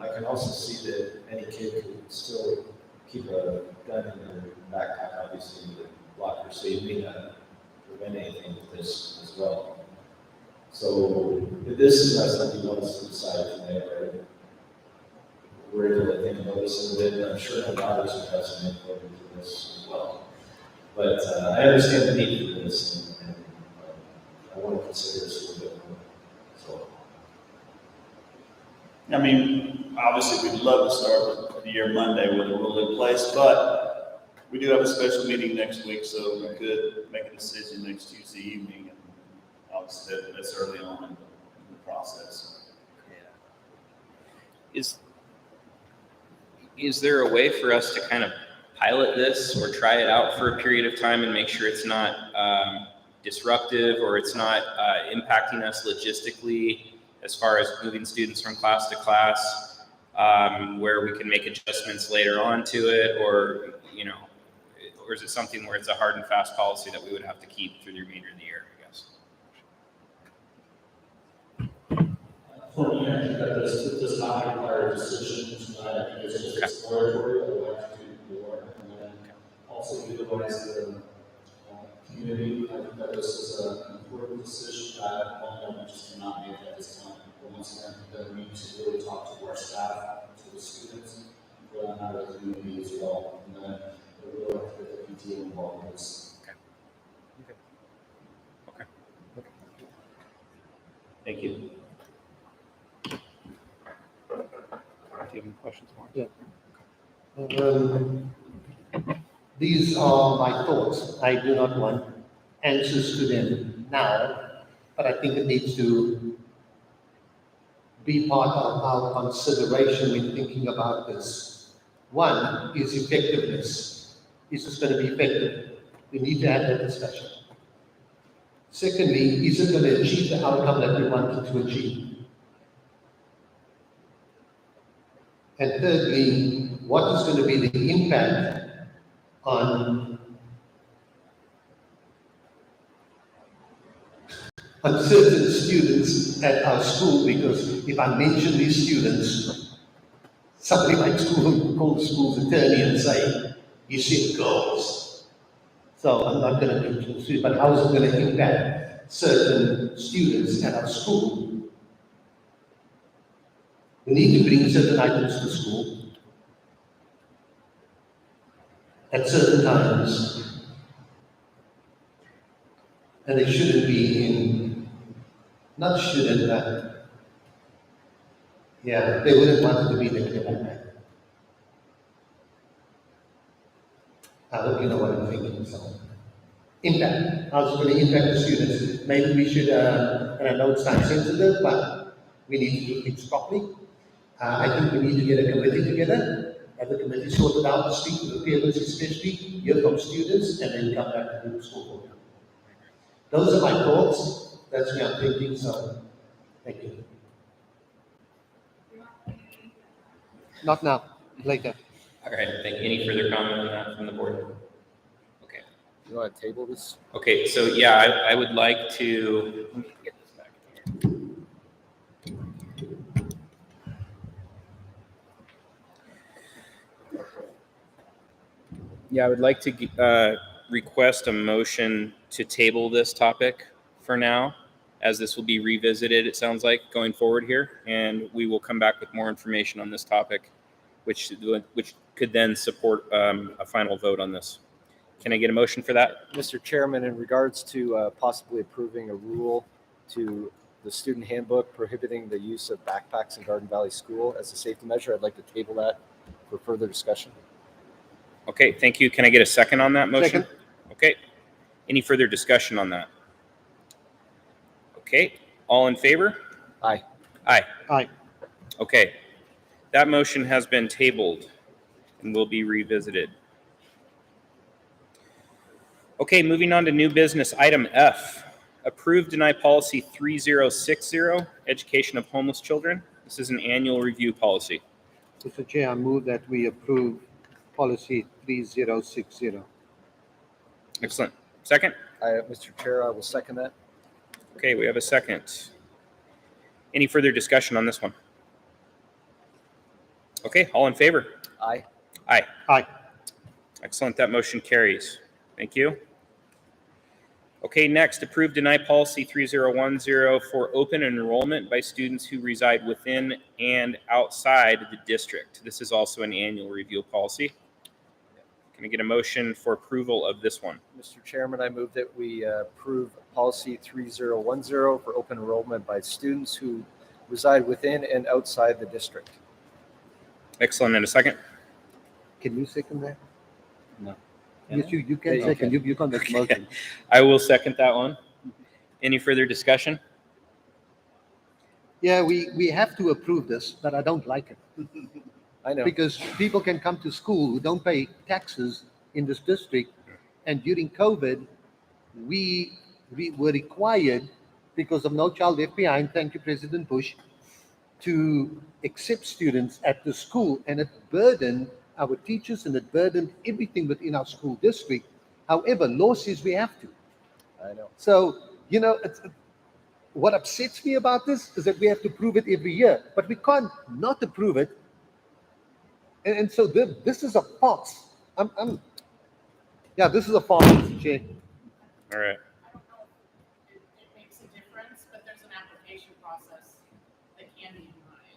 I can also see that any kid could still keep a gun in their backpack, obviously, in the locker, so you may not prevent anything with this as well. So this is not something you want us to decide tonight, right? We're able to think about this a little bit, and I'm sure my daughters will have some input into this as well. But I understand the need for this, and I want to consider this a little bit more. So. I mean, obviously, we'd love to start the year Monday with a rule in place, but we do have a special meeting next week, so we could make a decision next Tuesday evening, and obviously that's early on in the process. Is there a way for us to kind of pilot this or try it out for a period of time and make sure it's not disruptive or it's not impacting us logistically as far as moving students from class to class, where we can make adjustments later on to it, or is it something where it's a hard and fast policy that we would have to keep through the remainder of the year, I guess? For me, I think that this does not require a decision tonight. I think it's just exploratory. I would like to do more, and then also utilize the community. I think that this is an important decision that we just cannot make at this time. But once again, that we need to really talk to our staff, to the students, and for that matter, the community as well. And then we really have to get the PTO involved in this. Okay. Thank you. Do you have any questions, Mark? These are my thoughts. I do not want answers to them now, but I think it needs to be part of our consideration when thinking about this. One is effectiveness. Is this going to be effective? We need to have that discussion. Secondly, is it going to achieve the outcome that we wanted to achieve? And thirdly, what is going to be the impact on certain students at our school? Because if I mention these students, somebody might call the school's attorney and say, you set goals. So I'm not going to mention students, but how is it going to impact certain students at our school? We need to bring certain items to school at certain times, and they shouldn't be in, not shouldn't, but yeah, they wouldn't want it to be there like that. I hope you know what I'm thinking. So, impact. How's it going to impact the students? Maybe we should, and I know it's time sensitive, but we need to do things properly. I think we need to get a committee together, have the committee sorted out, speak to the parents especially, hear from students, and then come back to the school board. Those are my thoughts. That's what I'm thinking. So, thank you. Not now, later. All right, thank you. Any further comment on that from the board? Okay. You want to table this? Okay, so yeah, I would like to, let me get this back here. Yeah, I would like to request a motion to table this topic for now, as this will be revisited, it sounds like, going forward here, and we will come back with more information on this topic, which could then support a final vote on this. Can I get a motion for that? Mr. Chairman, in regards to possibly approving a rule to the student handbook prohibiting the use of backpacks in Garden Valley School as a safety measure, I'd like to table that for further discussion. Okay, thank you. Can I get a second on that motion? Second. Okay. Any further discussion on that? Okay, all in favor? Aye. Aye. Aye. Okay, that motion has been tabled and will be revisited. Okay, moving on to new business, item F. Approve, deny policy 3060, education of homeless children. This is an annual review policy. Mr. Chair, I move that we approve policy 3060. Excellent. Second? Mr. Chair, I will second that. Okay, we have a second. Any further discussion on this one? Okay, all in favor? Aye. Aye. Aye. Excellent, that motion carries. Thank you. Okay, next, approve, deny policy 3010 for open enrollment by students who reside within and outside the district. This is also an annual review policy. Can I get a motion for approval of this one? Mr. Chairman, I move that we approve policy 3010 for open enrollment by students who reside within and outside the district. Excellent, and a second? Can you second that? No. Yes, you can Yeah, you second. can. You can make the motion. I will second that one. Any further discussion? Yeah, we have to approve this, but I don't like it. I know. Because people can come to school who don't pay taxes in this district. And during COVID, we were required, because of No Child Left Behind, thank you, President Bush, to accept students at the school. And it burdened our teachers and it burdened everything within our school district. However, law says we have to. I know. So, what upsets me about this is that we have to prove it every year, but we can't not approve it. And so this is a farce. This is a farce, Mr. Chair. All right. I don't know if it makes a difference, but there's an application process that can be denied.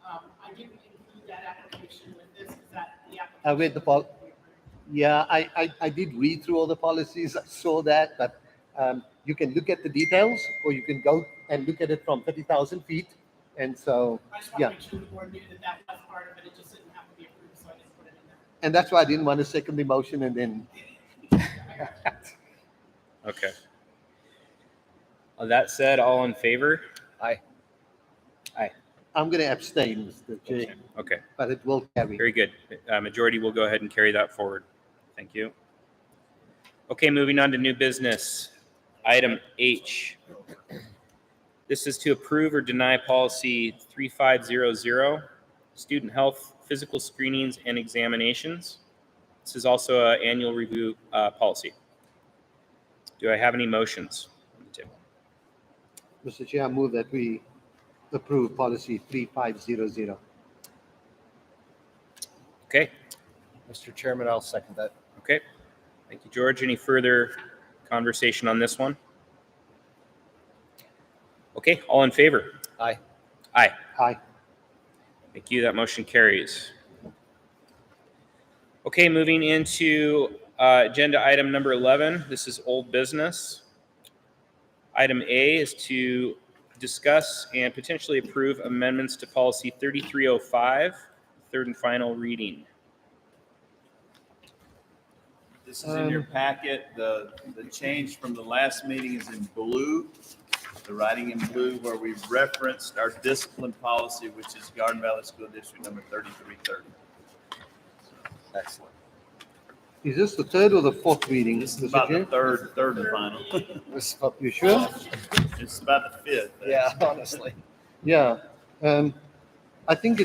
I didn't include that application with this, is that the application? I read the Yeah, I did read through all the policies. I saw that, but you can look at the details, or you can go and look at it from 30,000 feet. And so, I just want yeah. to make sure the board knew that that was part of it, it just didn't have to be approved, so I didn't put it in there. And that's why I didn't want to second the motion and then. Okay. That said, all in favor? Aye. Aye. I'm going to abstain, Mr. Chair, Okay, but it will carry. very good. Majority will go ahead and carry that forward. Thank you. Okay, moving on to new business. Item H. This is to approve or deny policy 3500, student health, physical screenings and examinations. This is also an annual review policy. Do I have any motions on the table? Mr. Chair, I move that we approve policy 3500. Okay, Mr. Chairman, I'll second that. okay. Thank you, George. Any further conversation on this one? Okay, all in favor? Aye. Aye. Aye. Thank you. That motion carries. Okay, moving into agenda item number 11. This is old business. Item A is to discuss and potentially approve amendments to policy 3305, third and final reading. This is in your packet. The change from the last meeting is in blue. The writing in blue where we referenced our discipline policy, which is Garden Valley School District number 3330. Excellent. Is this the third or the fourth reading, This is Mr. about the Chair? third and final. You sure? It's about the fifth. Yeah, honestly. Yeah. I think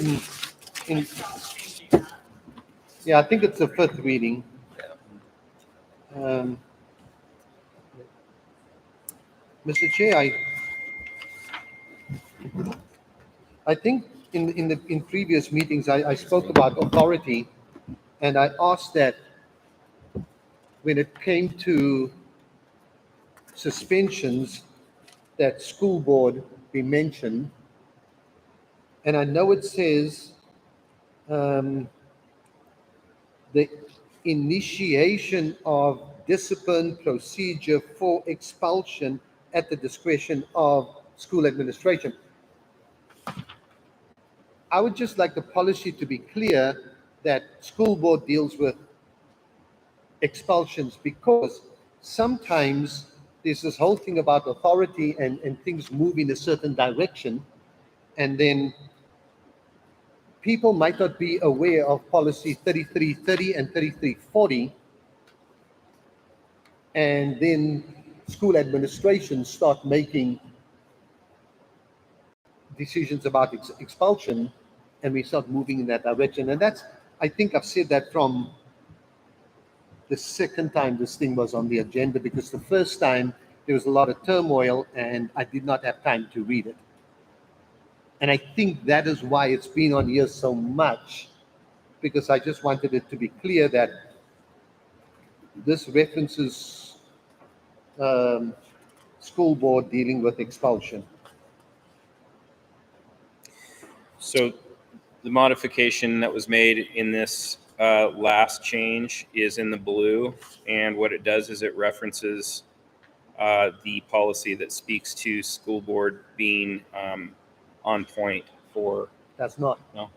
yeah, I think it's the fifth reading. Mr. Chair, I think in previous meetings, I spoke about authority, and I asked that when it came to suspensions, that school board be mentioned. And I know it says the initiation of discipline procedure for expulsion at the discretion of school administration. I would just like the policy to be clear that school board deals with expulsions, because sometimes there's this whole thing about authority and things move in a certain direction, and then people might not be aware of policy 3330 and 3340, and then school administrations start making decisions about expulsion, and we start moving in that direction. And that's, I think I've said that from the second time this thing was on the agenda, because the first time there was a lot of turmoil and I did not have time to read it. And I think that is why it's been on here so much, because I just wanted it to be clear that this references school board dealing with expulsion. So the modification that was made in this last change is in the blue, and what it does is it references the policy that speaks to school board being on point for. That's not. No.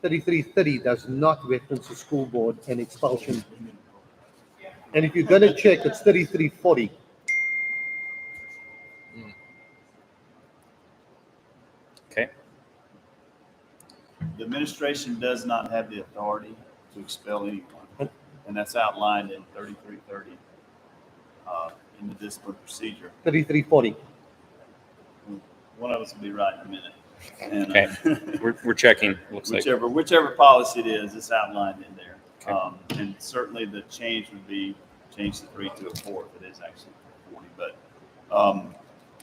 3330 does not reference the school board and expulsion. And if you're going to check, it's 3340. Okay. The administration does not have the authority to expel anyone, and that's outlined in 3330 in the discipline procedure. 3340. One of us will be right in a minute. And, Okay. We're checking. Looks like. whichever policy it is, it's outlined in there. And certainly the change would be change the 3 to a 4 if it is actually 40. But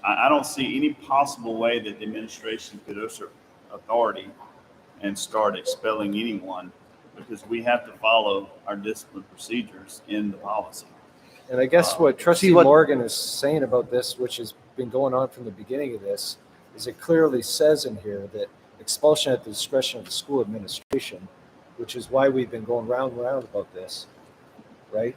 I don't see any possible way that the administration could usurp authority and start expelling anyone, because we have to follow our discipline procedures in the policy. And I guess what Trustee what- Morgan is saying about this, which has been going on from the beginning of this, is it clearly says in here that expulsion at the discretion of the school administration, which is why we've been going round and round about this, right?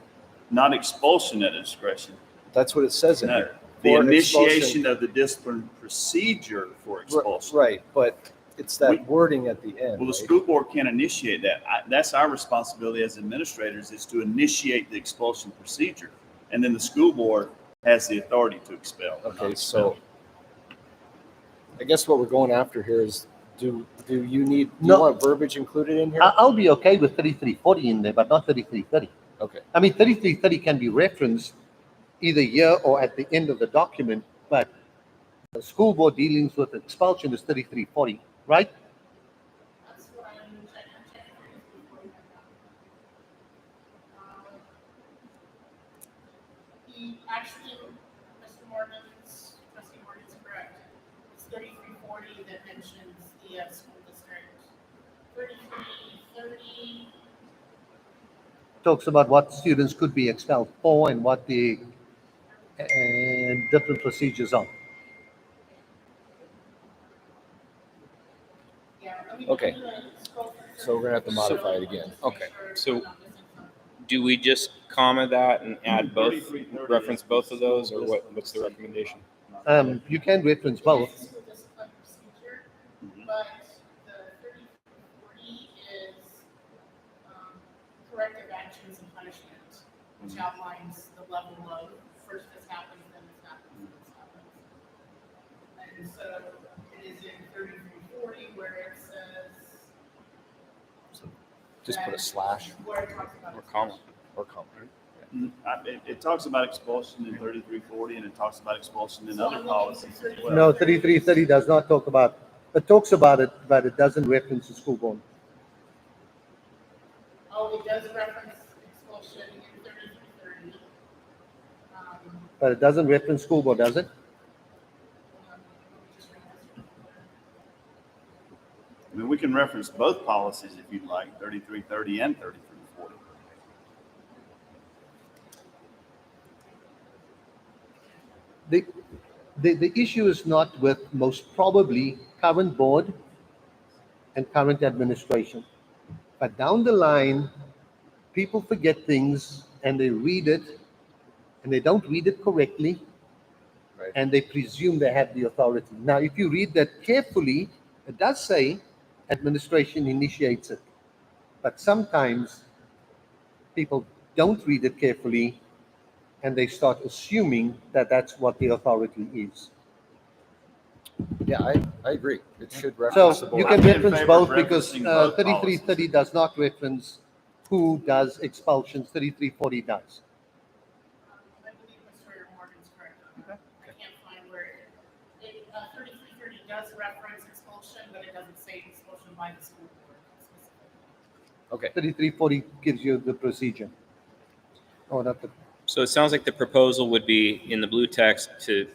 Not expulsion at discretion. That's what it says in No, here. the For initiation expulsion. of the discipline procedure for expulsion. Right, but it's that wording at the end. Well, the right? school board can't initiate that. That's our responsibility as administrators, is to initiate the expulsion procedure. And then the school board has the authority to expel. Okay, so I guess what we're going after here is, do you No. want verbiage included in here? I'll be okay with 3340 in there, but not 3330. Okay. I mean, 3330 can be referenced either here or at the end of the document, but the school board dealings with expulsion is 3340, right? That's what I'm checking. Actually, Trustee Morgan's correct. It's 3340 that mentions the school district 3330, Talks about what students could be expelled for and what the and different procedures are. yeah. Okay. I'm gonna scroll through So we're gonna have to 3330 modify it again. just to make Okay, sure so- I'm not missing something. Do we just comma that and add both, 3330 reference is both of those, school or what's the district. recommendation? You can reference both. This is with this procedure, Mhm. but the 3340 is corrective actions and punishment, which outlines the level of first this happens, then this happens, then this happens. And so it is in 3340 where it says. Just put a slash Where it talks about. Or comma? or comma. It talks about expulsion in 3340 and it talks about expulsion in So other I'm looking policies for as well. No, 3330 does not talk about, it talks about it, but it doesn't reference the school board. Oh, it does reference expulsion in 3330. But it doesn't reference school board, does it? Let me just read this. I mean, we can reference both policies if you'd like, 3330 and 3340. The issue is not with most probably current board and current administration. But down the line, people forget things and they read it and they don't read it correctly. Right. And they presume they have the authority. Now, if you read that carefully, it does say administration initiates it. But sometimes people don't read it carefully and they start assuming that that's what the authority is. Yeah, I agree. It should So reference the you board. can I'm in reference favor of both because referencing both 3330 does not reference who does expulsions, 3340 does. I believe Mr. Morgan's correct on that. I can't find where it, 3330 does reference expulsion, but it doesn't say expulsion by the school board specifically. Okay. 3340 gives you the procedure. Oh, not the, So it sounds like the proposal would be in the blue text to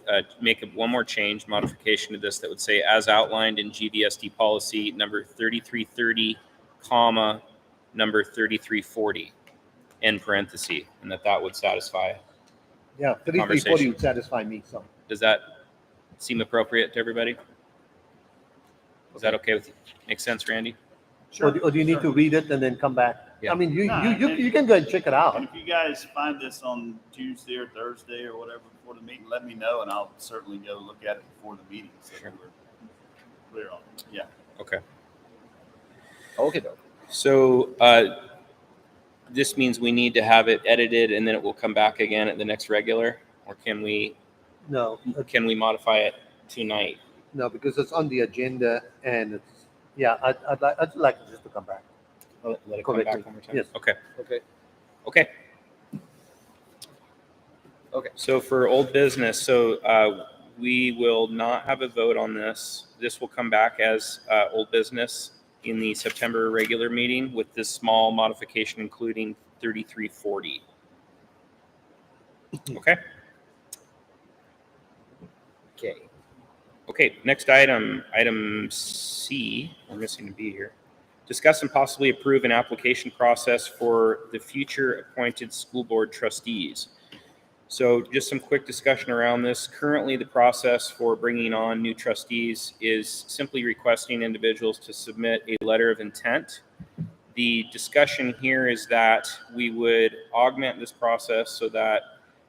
make one more change, modification to this that would say, as outlined in GVSD policy number 3330, comma, number 3340, end parenthesis, and that would satisfy. yeah, 3340 Conversation. would satisfy me, so. Does that seem appropriate to everybody? Is that okay with you? Makes sense, Randy? Or do you need to read it and then come back? Yeah. I mean, No, you can go and check it And out. if you guys find this on Tuesday or Thursday or whatever before the meeting, let me know and I'll certainly go look at it before the meeting. So Sure. we're clear on it. Yeah. Okay. Okay, though. So this means we need to have it edited and then it will come back again at the next regular? Or can we No, modify it tonight? no, because it's on the agenda and it's, yeah, I'd like it just to come back. Let it come back Correctly. one more time? Yes. Okay. Okay. Okay. Okay. So for old business, so we will not have a vote on this. This will come back as old business in the September regular meeting with this small modification, including 3340. Okay. Okay. Okay, next item, item C, we're missing a B here. Discuss and possibly approve an application process for the future appointed school board trustees. So just some quick discussion around this. Currently, the process for bringing on new trustees is simply requesting individuals to submit a letter of intent. The discussion here is that we would augment this process so that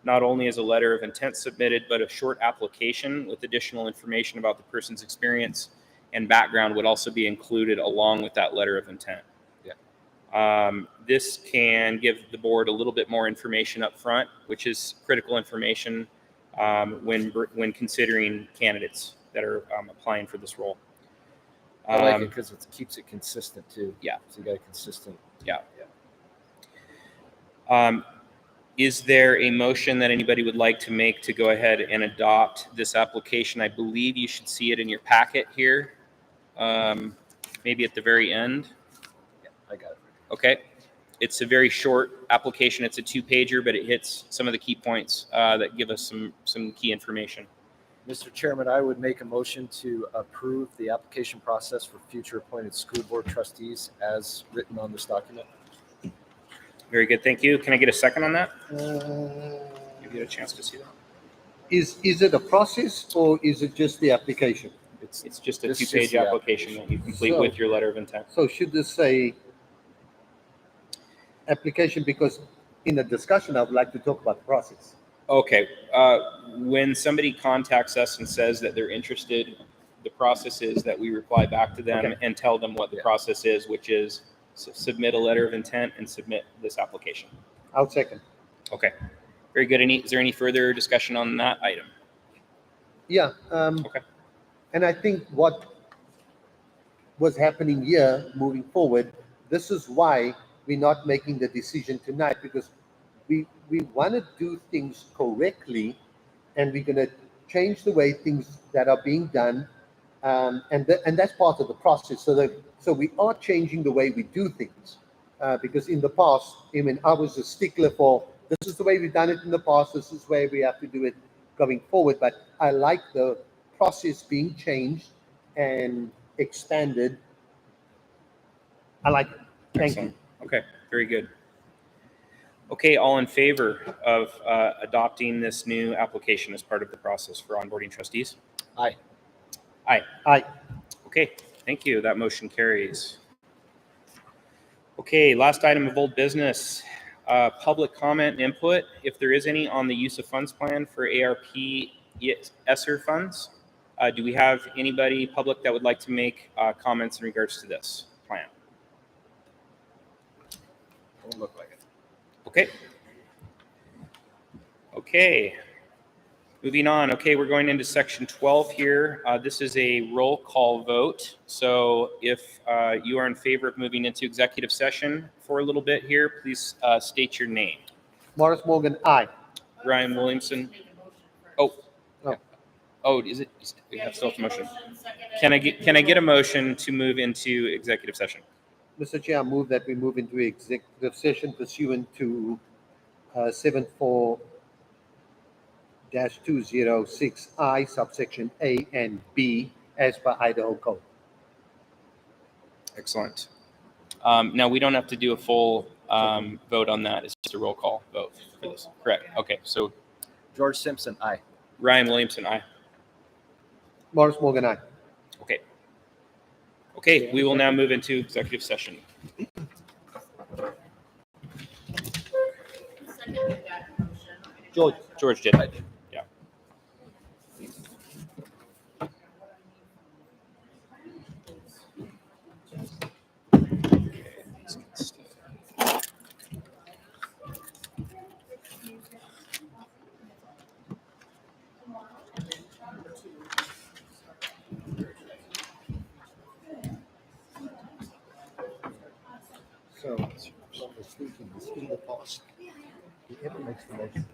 not only is a letter of intent submitted, but a short application with additional information about the person's experience and background would also be included along with that letter of intent. Yeah. This can give the board a little bit more information up front, which is critical information when considering candidates that are applying for this role. I like it because it keeps it consistent too. Yeah. So you got a consistent. Yeah. Is there a motion that anybody would like to make to go ahead and adopt this application? I believe you should see it in your packet here, maybe at the very end. Yeah, I got it. Okay. It's a very short application. It's a 2-pager, but it hits some of the key points that give us some key information. Mr. Chairman, I would make a motion to approve the application process for future appointed school board trustees as written on this document. Very good, thank you. Can I get a second on that? Give you a chance to see that. Is it a process or is it just the application? It's just a This is two-page the application that you complete So- with your letter of intent. So should this say application? Because in the discussion, I would like to talk about the process. Okay, when somebody contacts us and says that they're interested, the process is that we reply back to them Okay. and tell them what the Yeah. process is, which is submit a letter of intent and submit this application. I'll second. Okay, very good. Is there any further discussion on that item? Yeah. Okay. And I think what was happening here moving forward, this is why we're not making the decision tonight, because we want to do things correctly, and we're going to change the way things that are being done, and that's part of the process. So we are changing the way we do things, because in the past, I mean, I was a stickler for this is the way we've done it in the past. This is the way we have to do it going forward. But I like the process being changed and expanded. I like it. Thank you. Excellent. Okay, very good. Okay, all in favor of adopting this new application as part of the process for onboarding trustees? Aye. Aye. Aye. Okay, thank you. That motion carries. Okay, last item of old business, public comment and input, if there is any, on the use of funds plan for ARP ESSER funds. Do we have anybody public that would like to make comments in regards to this plan? Don't look like it. Okay. Okay. Moving on. Okay, we're going into section 12 here. This is a roll call vote. So if you are in favor of moving into executive session for a little bit here, please state your name. Morris Morgan, aye. Ryan Williamson. Make a motion first. Oh. Oh. Oh, is it? We Yeah, have still make a motion. second it, Can I get a roll. motion to move into executive session? Mr. Chair, I move that we move into executive session pursuant to 74-206I subsection A and B as per Idaho Code. Excellent. Now, we don't have to do a full vote on that. It's just a roll call vote for this. Correct. Okay. So George Simpson, aye. Ryan Williamson, aye. Morris Morgan, aye. Okay. Okay, we will now move into executive session. Who seconded that motion? George did. Yeah. So, roughly speaking, the school of Boston, whoever makes the motion.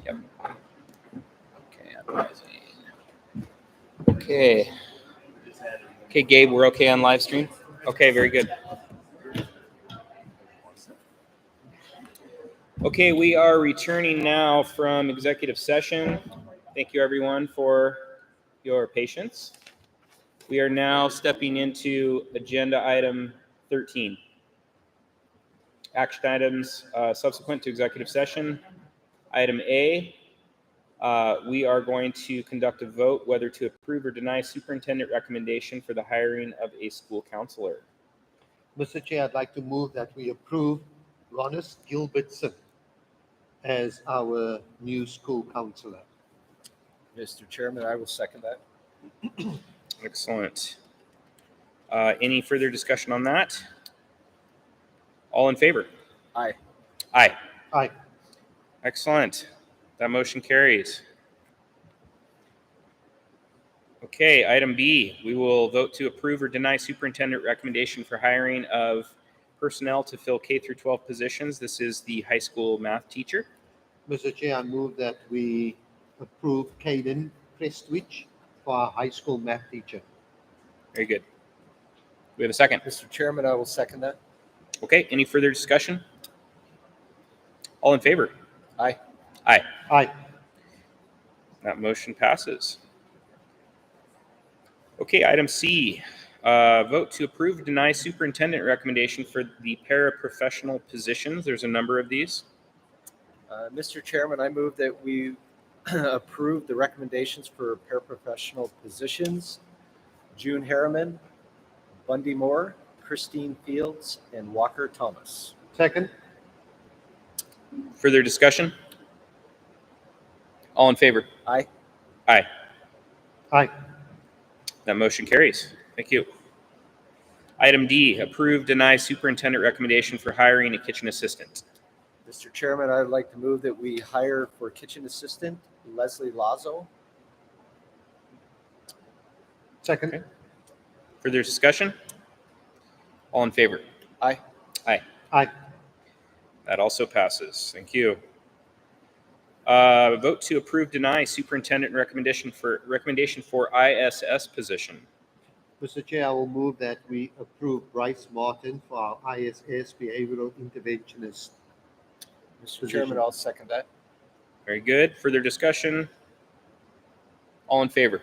Yep. Okay, advising. Okay. Okay, Gabe, we're okay on live stream? Okay, very good. Okay, we are returning now from executive session. Thank you, everyone, for your patience. We are now stepping into agenda item 13. Action items subsequent to executive session. Item A, we are going to conduct a vote whether to approve or deny superintendent recommendation for the hiring of a school counselor. Mr. Chair, I'd like to move that we approve Ronis Gilbertson as our new school counselor. Mr. Chairman, I will second that. Excellent. Any further discussion on that? All in favor? Aye. Aye. Aye. Excellent. That motion carries. Okay, item B, we will vote to approve or deny superintendent recommendation for hiring of personnel to fill K through 12 positions. This is the high school math teacher. Mr. Chair, I move that we approve Caden Prestwich for our high school math teacher. Very good. We have a second. Mr. Chairman, I will second that. Okay, any further discussion? All in favor? Aye. Aye. Aye. That motion passes. Okay, item C, vote to approve or deny superintendent recommendation for the paraprofessional positions. There's a number of these. Mr. Chairman, I move that we approve the recommendations for paraprofessional positions. June Harriman, Bundy Moore, Christine Fields, and Walker Thomas. Second. Further discussion? All in favor? Aye. Aye. Aye. That motion carries. Thank you. Item D, approve, deny superintendent recommendation for hiring a kitchen assistant. Mr. Chairman, I'd like to move that we hire for kitchen assistant Leslie Lazo. Second. Okay. Further discussion? All in favor? Aye. Aye. Aye. That also passes. Thank you. Vote to approve, deny superintendent recommendation for ISS position. Mr. Chair, I will move that we approve Bryce Martin for our ISS behavioral interventionist. Mr. Chairman, I'll second that. Very good. Further discussion? All in favor?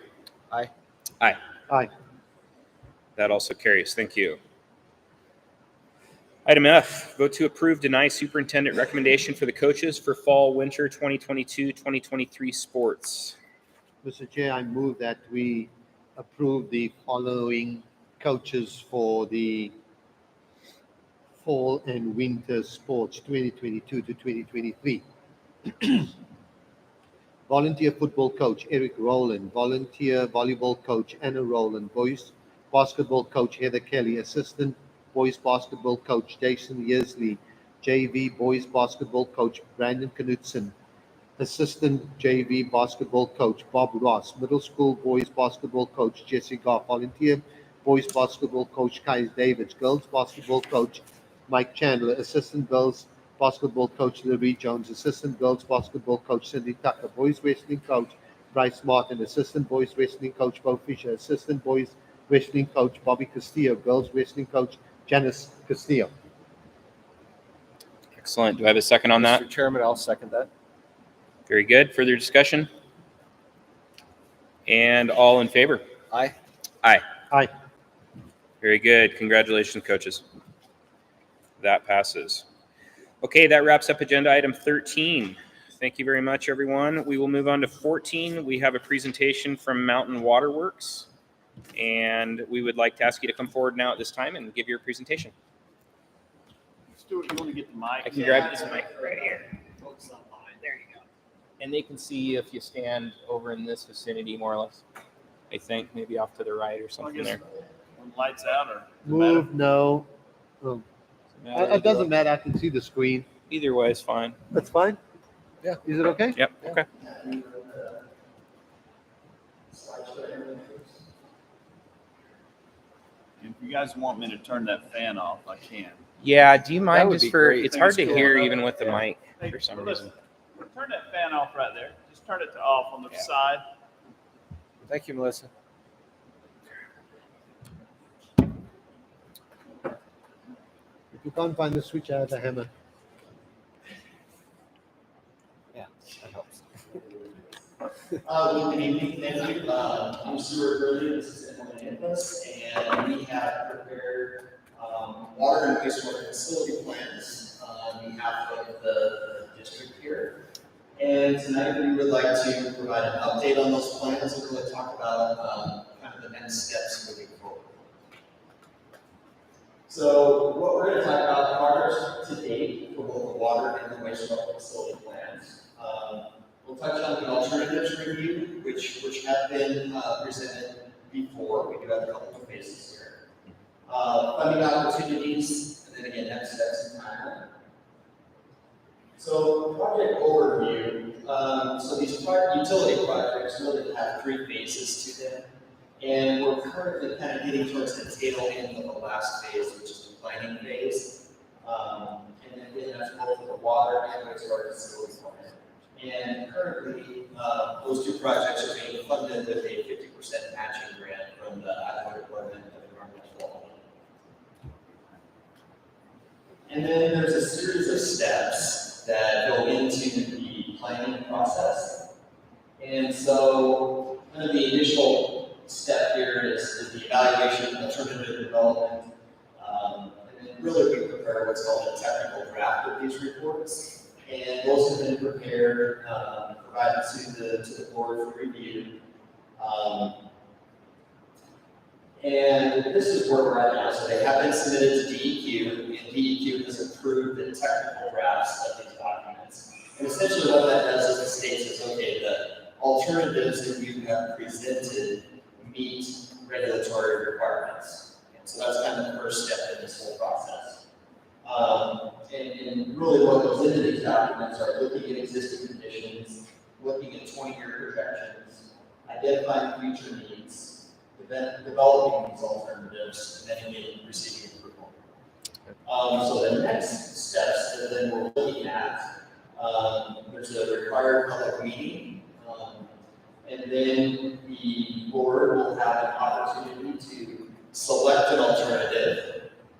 Aye. Aye. Aye. That also carries. Thank you. Item F, vote to approve, deny superintendent recommendation for the coaches for fall winter 2022-2023 sports. Mr. Chair, I move that we approve the following coaches for the fall and winter sports 2022 to 2023. Volunteer football coach Eric Rowland, volunteer volleyball coach Anna Rowland, boys basketball coach Heather Kelly, assistant boys basketball coach Jason Yearsley, JV boys basketball coach Brandon Knudsen, assistant JV basketball coach Bob Ross, middle school boys basketball coach Jesse Goff, volunteer boys basketball coach Kai Davids, girls basketball coach Mike Chandler, assistant girls basketball coach Larry Jones, assistant girls basketball coach Cindy Tucker, boys wrestling coach Bryce Martin, assistant boys wrestling coach Bo Fisher, assistant boys wrestling coach Bobby Castillo, girls wrestling coach Janice Castillo. Excellent. Do I have a second on that? Mr. Chairman, I'll second that. Very good. Further discussion? And all in favor? Aye. Aye. Aye. Very good. Congratulations, coaches. That passes. Okay, that wraps up agenda item 13. Thank you very much, everyone. We will move on to 14. We have a presentation from Mountain Waterworks, and we would like to ask you to come forward now at this time and give your presentation. Stuart, you want to get the mic? I can grab this mic right here. Focus on mine. There you go. And they can see you if you stand over in this vicinity, more or less. I think maybe off to the right or something there. When the lights out or? Move, no. It doesn't matter. I can see the screen. Either way is fine. That's fine? Yeah. Is it okay? Yep. Okay. you guys want me to turn that fan off, I can. Yeah, do you mind would just be for, great. it's hard to Thanks, hear Cora. even with the Yeah. mic Hey, for some well, reason. listen, turn that fan off right there. Just turn it to off on the Yeah. side. Thank you, Melissa. If you can't find the switch, I have a hammer. Yeah, that helps. Good evening, thank you. I'm Stuart Burley, this is Emily Nicholas, and we have prepared water and wastewater facility plans on behalf of the district here. And tonight we would like to provide an update on those plans and really talk about kind of the next steps moving forward. So what we're going to talk about progress to date for both the water and the wastewater facility plans. We'll touch on the alternatives review, which have been presented before. We do have a couple of phases here. Funding opportunities, and then again, next steps and timeline. So project overview. So these utility projects really have 3 phases to them. And we're currently kind of getting towards the tail end of the last phase, which is the planning phase. And then again, that's both for the water and wastewater facility plan. And currently, those 2 projects are being funded with a 50% matching grant from the Idaho Department of Environmental Quality. And then there's a series of steps that go into the planning process. And so, kind of the initial step here is the evaluation of alternative development. And then really we prepare what's called a technical draft of these reports. And those have been prepared, provided to the board for review. And this is where we're at now. So they have been submitted to DEQ, and DEQ has approved the technical drafts of these documents. And essentially what that does is it states that, okay, the alternatives that you have presented meet regulatory requirements. And so that's kind of the first step in this whole process. And really what goes into these documents are looking at existing conditions, looking at 20-year projections, identifying future needs, developing these alternatives, and then again, receiving approval. So the next steps that then we're looking at, there's a required public meeting, and then the board will have an opportunity to select an alternative.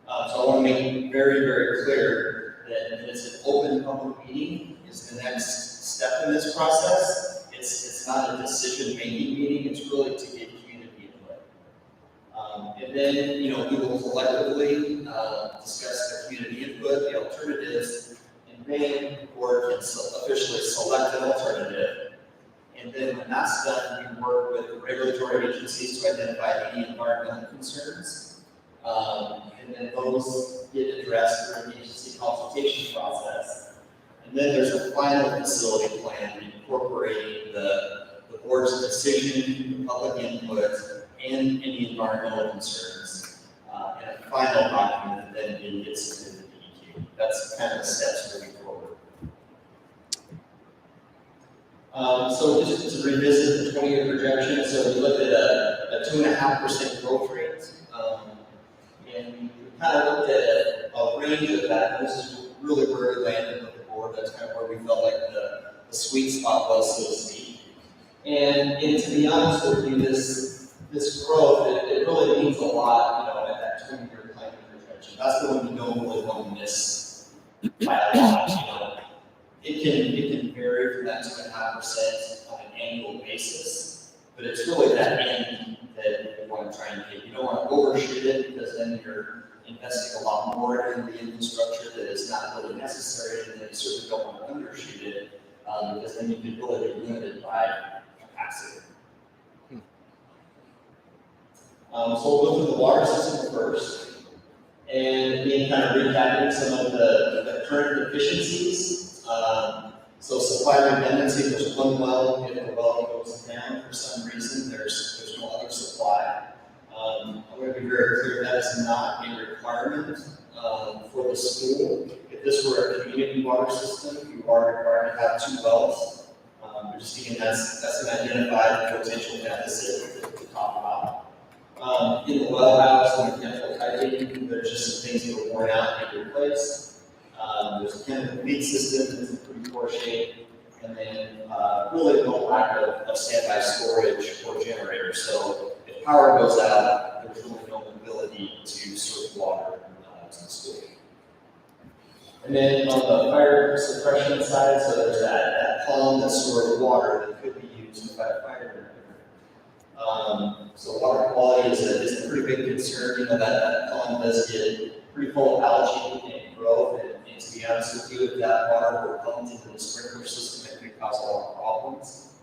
So I want to make very, very clear that it's an open public meeting is the next step in this process. It's not a decision-making meeting, it's really to get community input. And then, we will collectively discuss the community input, the alternatives, and then the board can officially select an alternative. And then when that's done, we work with the regulatory agencies to identify any environmental concerns. And then those get addressed through the agency consultation process. And then there's a final facility plan incorporating the board's decision, the public input, and any environmental concerns. And a final document that then gets submitted to DEQ. That's kind of the steps moving forward. So just to revisit the 20-year projection, so we looked at a 2.5% growth rate. And we kind of looked at a range of that. This is really where we landed with the board. That's kind of where we felt like the sweet spot was, so to speak. And to be honest with you, this growth, it really means a lot, at that 20-year planning projection. That's the one you don't really want to miss by a lot, It can vary from that 2.5% on an annual basis, but it's really that end that you want to try and hit. You don't want to overshoot it because then you're investing a lot more in the infrastructure that is not really necessary, and then you certainly don't want to undershoot it because then you could really be limited by capacity. So we'll go through the water system first, and again, kind of recapping some of the current deficiencies. So supply redundancy, there's one well, if the well goes down for some reason, there's no other supply. I'm going to be very clear, that is not a requirement for the school. If this were a community water system, you are required to have 2 wells. Just again, that's an identified potential deficit to talk about. In the well house and mechanical piping, there's just some things that were worn out and need to replace. There's a chemical leak system that's in pretty poor shape, and then really no lack of standby storage or generators. So if power goes out, there's really no ability to serve water to the school. And then on the fire suppression side, so there's that pond that stores water that could be used to fight a fire. So water quality is a pretty big concern. You know, that pond does get pretty full of algae and growth, and to be honest with you, if that water were pumped into the sprinkler system, it could cause a lot of problems.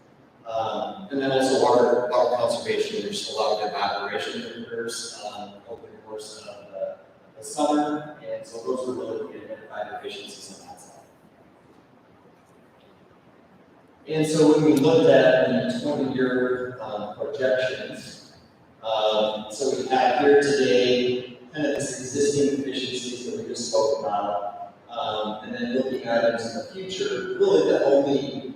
And then also water conservation. There's a lot of evaporation that occurs over the course of the summer, and so those are really the identified deficiencies on that side. And so when we looked at the 20-year projections, so we have here today kind of this existing deficiencies that we just spoke about, and then looking out into the future, really the only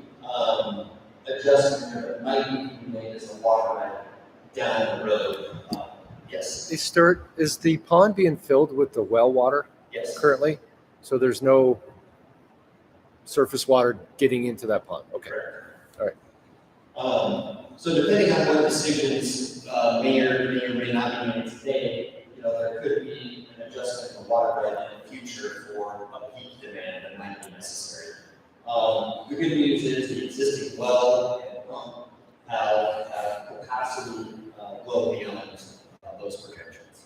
adjustment that might need to be made is the water line down the road. Yes. Hey, Stuart, is the pond being filled with the well water Yes. currently? So there's no surface water getting into that pond? Okay. So depending on what decisions may or may not be made today, you know, there could be an adjustment in the water right in the future for a peak demand that might be necessary. The good news is the existing well and pump have capacity well beyond those projections.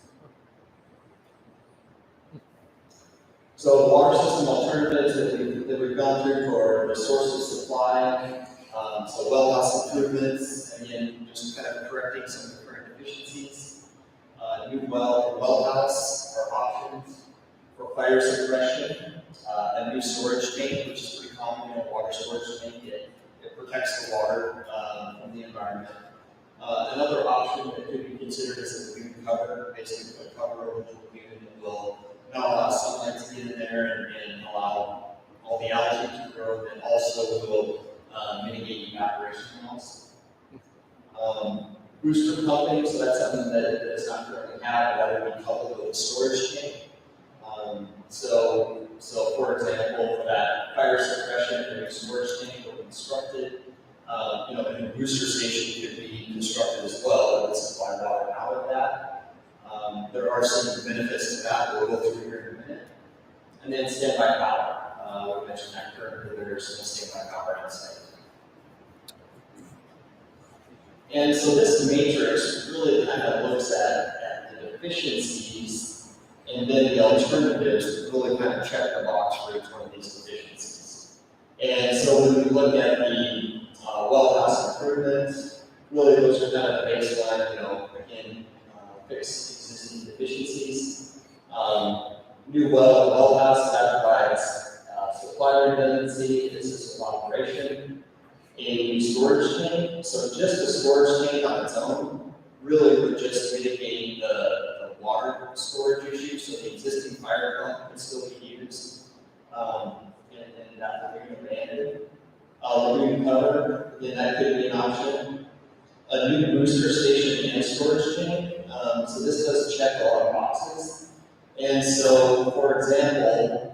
So water system alternatives that we've gone through for resource of supply, so well house improvements, again, just kind of correcting some of the current deficiencies. New well house are options for fire suppression, a new storage tank, which is pretty common in a water storage tank. It protects the water from the environment. Another option that could be considered is a lagoon cover, basically put a cover over the lagoon that will not allow sunlight to get in there and allow all the algae to grow, and also will mitigate evaporation loss. Booster pumping, so that's something that is not currently have, but that would be coupled with a storage tank. So for example, for that fire suppression, a new storage tank will be constructed. You know, a new booster station could be constructed as well that would supply water out of that. There are some benefits to that we'll go through here in a minute. And then standby power. We mentioned that currently there's no standby power on site. And so this matrix really kind of looks at the deficiencies and then the alternatives to really kind of check the box for each one of these deficiencies. And so when we look at the well house improvements, really those are kind of the baseline, you know, again, fix existing deficiencies. New well house that provides supply redundancy, system operation. A storage tank, so just a storage tank on its own really would just mitigate the water storage issue, so the existing fire pump can still be used, and that would be abandoned. Lagoon cover, then that could be an option. A new booster station and storage tank, so this does check a lot of boxes. And so, for example,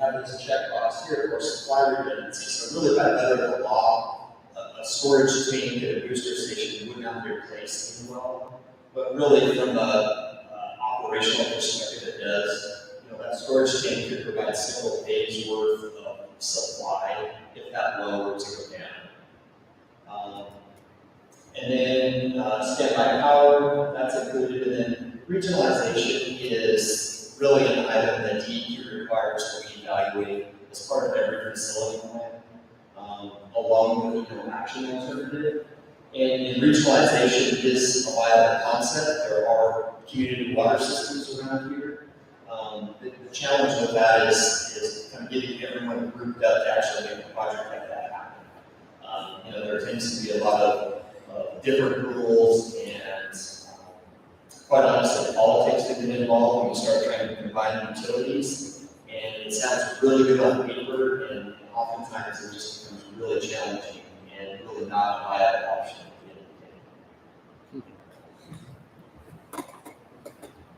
have this checkbox here for supply redundancy. So really by letter of the law, a storage tank at a booster station would not replace any well. But really from a operational perspective, it does. You know, that storage tank could provide several days worth of supply if that well were to go down. And then standby power, that's included. And then regionalization is really an item that DEQ requires to be evaluated as part of every facility plan, along with action alternative. And regionalization is a viable concept. There are community water systems around here. The challenge with that is kind of getting everyone grouped up to actually make a project like that happen. You know, there tends to be a lot of different rules and quite honestly, politics that get involved when you start trying to combine utilities. And it sounds really good on paper, and oftentimes it just becomes really challenging and really not a viable option.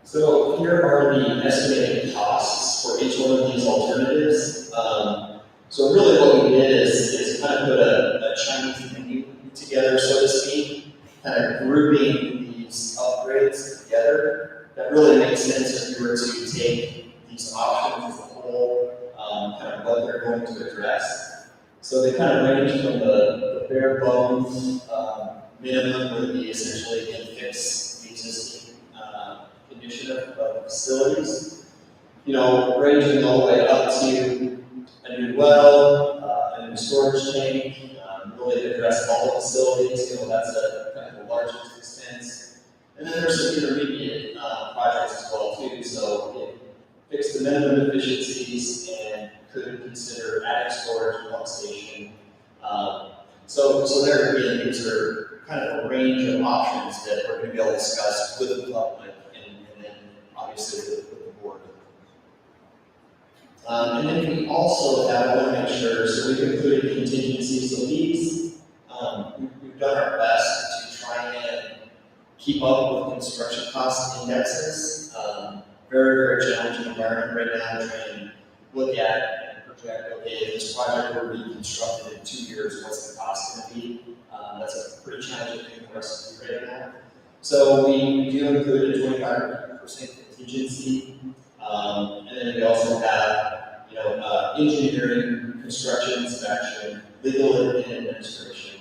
So here are the estimated costs for each one of these alternatives. So really what we did is kind of put a Chinese menu together, so to speak, kind of grouping these upgrades together. That really makes sense if you were to take these options as a whole, kind of what they're going to address. So they kind of range from the bare bones minimum would be essentially again fix the existing condition of facilities. You know, ranging all the way up to a new well, a new storage tank, really address all the facilities. You know, that's a kind of the largest expense. And then there's some intermediate projects as well too. So it fixed the minimum efficiencies and could consider adding storage, pump station. So there again, these are kind of a range of options that we're going to be able to discuss with the public and then obviously with the board. And then we also have, I want to make sure, so we've included contingencies. So these, we've done our best to try and keep up with construction cost indexes. Very, very challenging environment right now to try and look at and project, okay, if this project were to be constructed in 2 years, what's the cost going to be? That's a pretty challenging thing for us to do right now. So we do include a 25% contingency, and then we also have, you know, engineering, construction, inspection, legal and administration.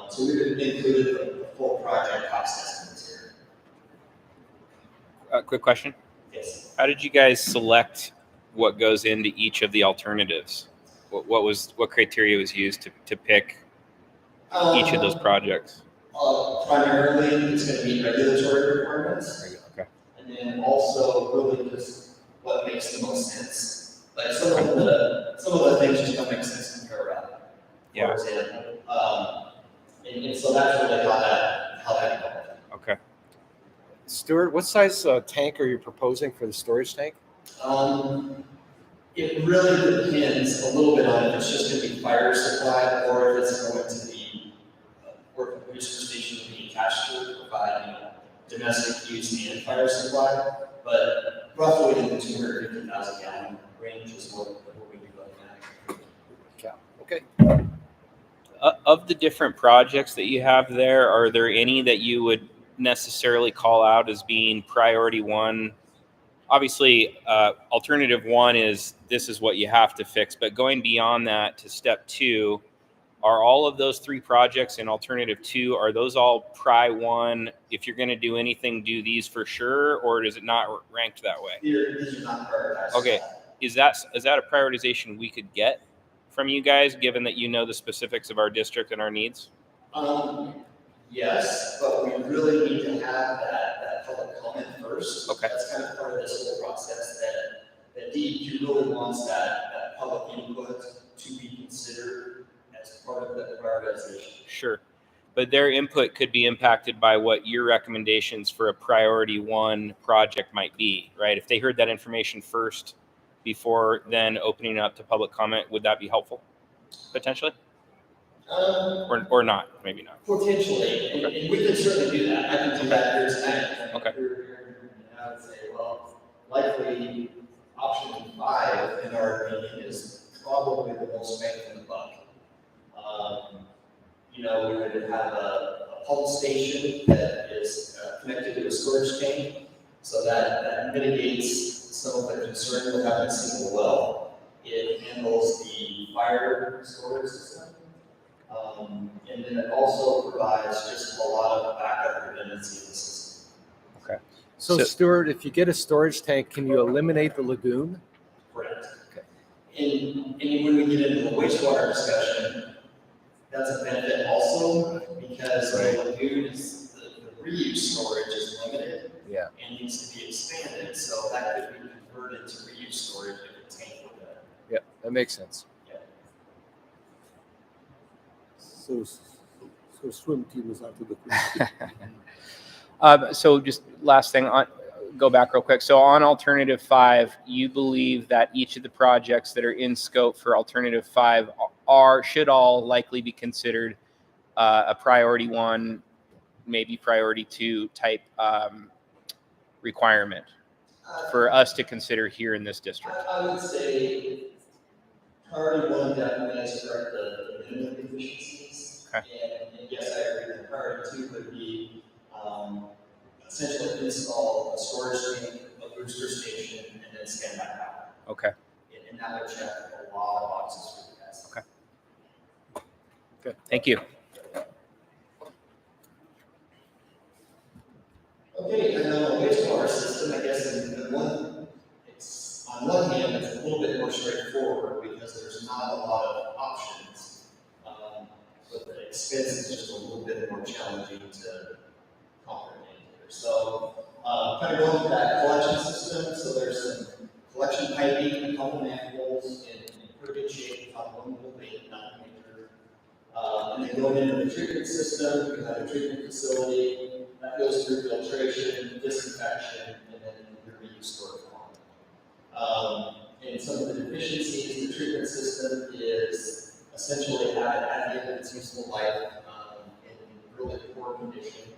So we've included the full project cost estimates here. Quick question. Yes. How did you guys select what goes into each of the alternatives? What criteria was used to pick each of those projects? Primarily, it's going to be regulatory requirements. Okay. And then also really just what makes the most sense. Like some of the things just don't make sense in parallel. Yeah. For example. And so that's really how that evolved. Okay. Stuart, what size tank are you proposing for the storage tank? It really depends a little bit on if it's just going to be fire supply or if it's going to be, or if the booster station will be attached to it, provide, you know, domestic use and fire supply. But roughly in the 250,000 gallon range is what we'd be looking at. Okay. Of the different projects that you have there, are there any that you would necessarily call out as being priority one? Obviously, alternative one is this is what you have to fix, but going beyond that to step two, are all of those 3 projects in alternative 2, are those all pri 1? If you're going to do anything, do these for sure, or is it not ranked that way? These are not prioritized. Okay, is that a prioritization we could get from you guys, given that you know the specifics of our district and our needs? Yes, but we really need to have that public comment first. Okay. That's kind of part of this whole process that DEQ really wants that public input to be considered as part of the prioritization. Sure. But their input could be impacted by what your recommendations for a priority 1 project might be, right? If they heard that information first before then opening up to public comment, would that be helpful, potentially? Or not, maybe not. Potentially, and we can certainly do that. I can do that here tonight. Okay. And I would say, well, likely option 5 in our opinion is probably the most bang for the buck. You know, we would have a pump station that is connected to a storage tank, so that mitigates some of the concern with having a single well. It handles the fire storage system. And then it also provides just a lot of backup redundancy in the system. Okay. So Stuart, if you get a storage tank, can you eliminate the lagoon? Correct. Okay. And when we get into the wastewater discussion, that's a benefit also because the lagoon is, the reuse storage is limited. Yeah. And needs to be expanded, so that could be converted to reuse storage if a tank were there. Yeah, that makes sense. So swim team is out of the question. So just last thing, go back real quick. So on alternative 5, you believe that each of the projects that are in scope for alternative 5 should all likely be considered a priority 1, maybe priority 2 type requirement for us to consider here in this district? I would say priority one definitely is correct, the minimum efficiencies. Okay. And yes, I agree that priority two would be essentially install a storage tank, a booster station, and then stand back out. Okay. And that would check a lot of boxes for you guys. Okay. Good. Thank you. Okay, and then the wastewater system, I guess, on one hand, it's a little bit more straightforward because there's not a lot of options. But the expense is just a little bit more challenging to comprehend here. So, kind of going to that collection system, so there's some collection piping, a couple manholes in pretty good shape, top one little bit, not major. And then going into the treatment system, we have a treatment facility that goes through filtration, disinfection, and then the reuse storage pond. And some of the deficiencies, the treatment system is essentially at the end of its useful life in really poor condition.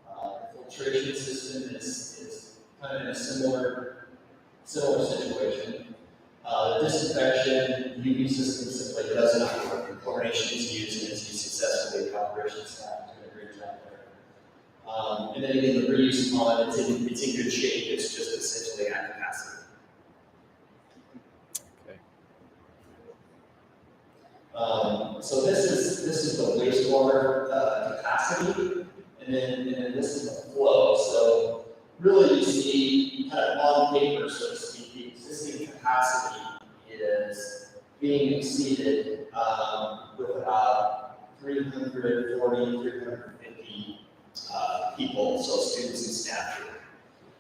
The filtration system is kind of in a similar situation. Disinfection, UV system simply does not work. Chlorination is used and it's used successfully. The operations staff doing a great job there. And then again, the reuse pond, it's in good shape. It's just essentially at capacity. So this is the wastewater capacity, and then this is the flow. So really, you see kind of on paper, so to speak, the existing capacity is being exceeded with about 340, 350 people, so students and staff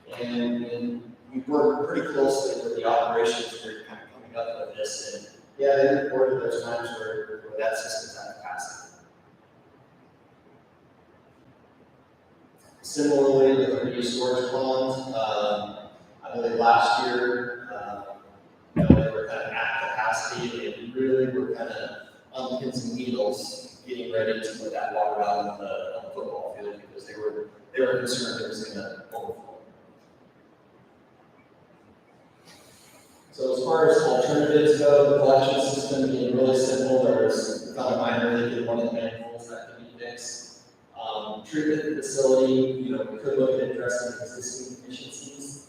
here. And we work pretty closely with the operations group kind of coming up with this. And yeah, they reported there's times where that system's at capacity. Similarly, with the reuse storage pond, I believe last year, they were kind of at capacity, and really were kind of on pins and needles getting ready to put that water out on the football field because they were concerned it was going to overflow. So as far as alternatives go, the collection system being really simple, there's kind of minor leak in one of the manholes that can be fixed. Treatment facility, we could look at addressing existing deficiencies.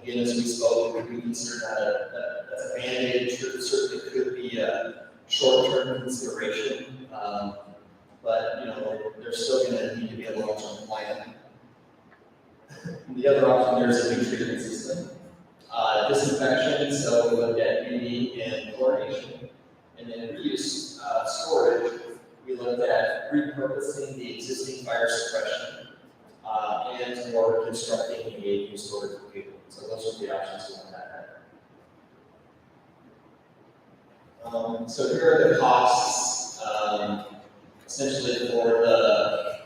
Again, as we spoke, we consider that that's a Band-Aid. Certainly could be a short-term consideration, but there's still going to need to be a long-term plan. The other option there is a new treatment system. Disinfection, so we looked at UV and chlorination, and then reuse storage. We looked at repurposing the existing fire suppression and or constructing a new storage location. So those are the options we looked at. So here are the costs, essentially for the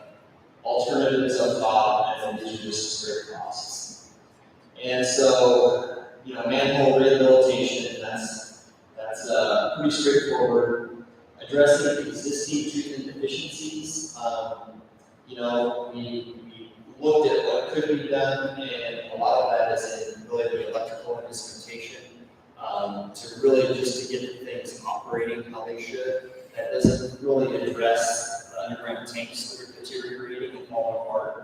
alternatives up top, and then these are just straight costs. And so, manhole rehabilitation, that's pretty straightforward. Addressing existing treatment deficiencies, we looked at what could be done, and a lot of that is in really the electrical instrumentation to really just to get the things operating how they should. That doesn't really address underground tanks that are deteriorating and falling apart.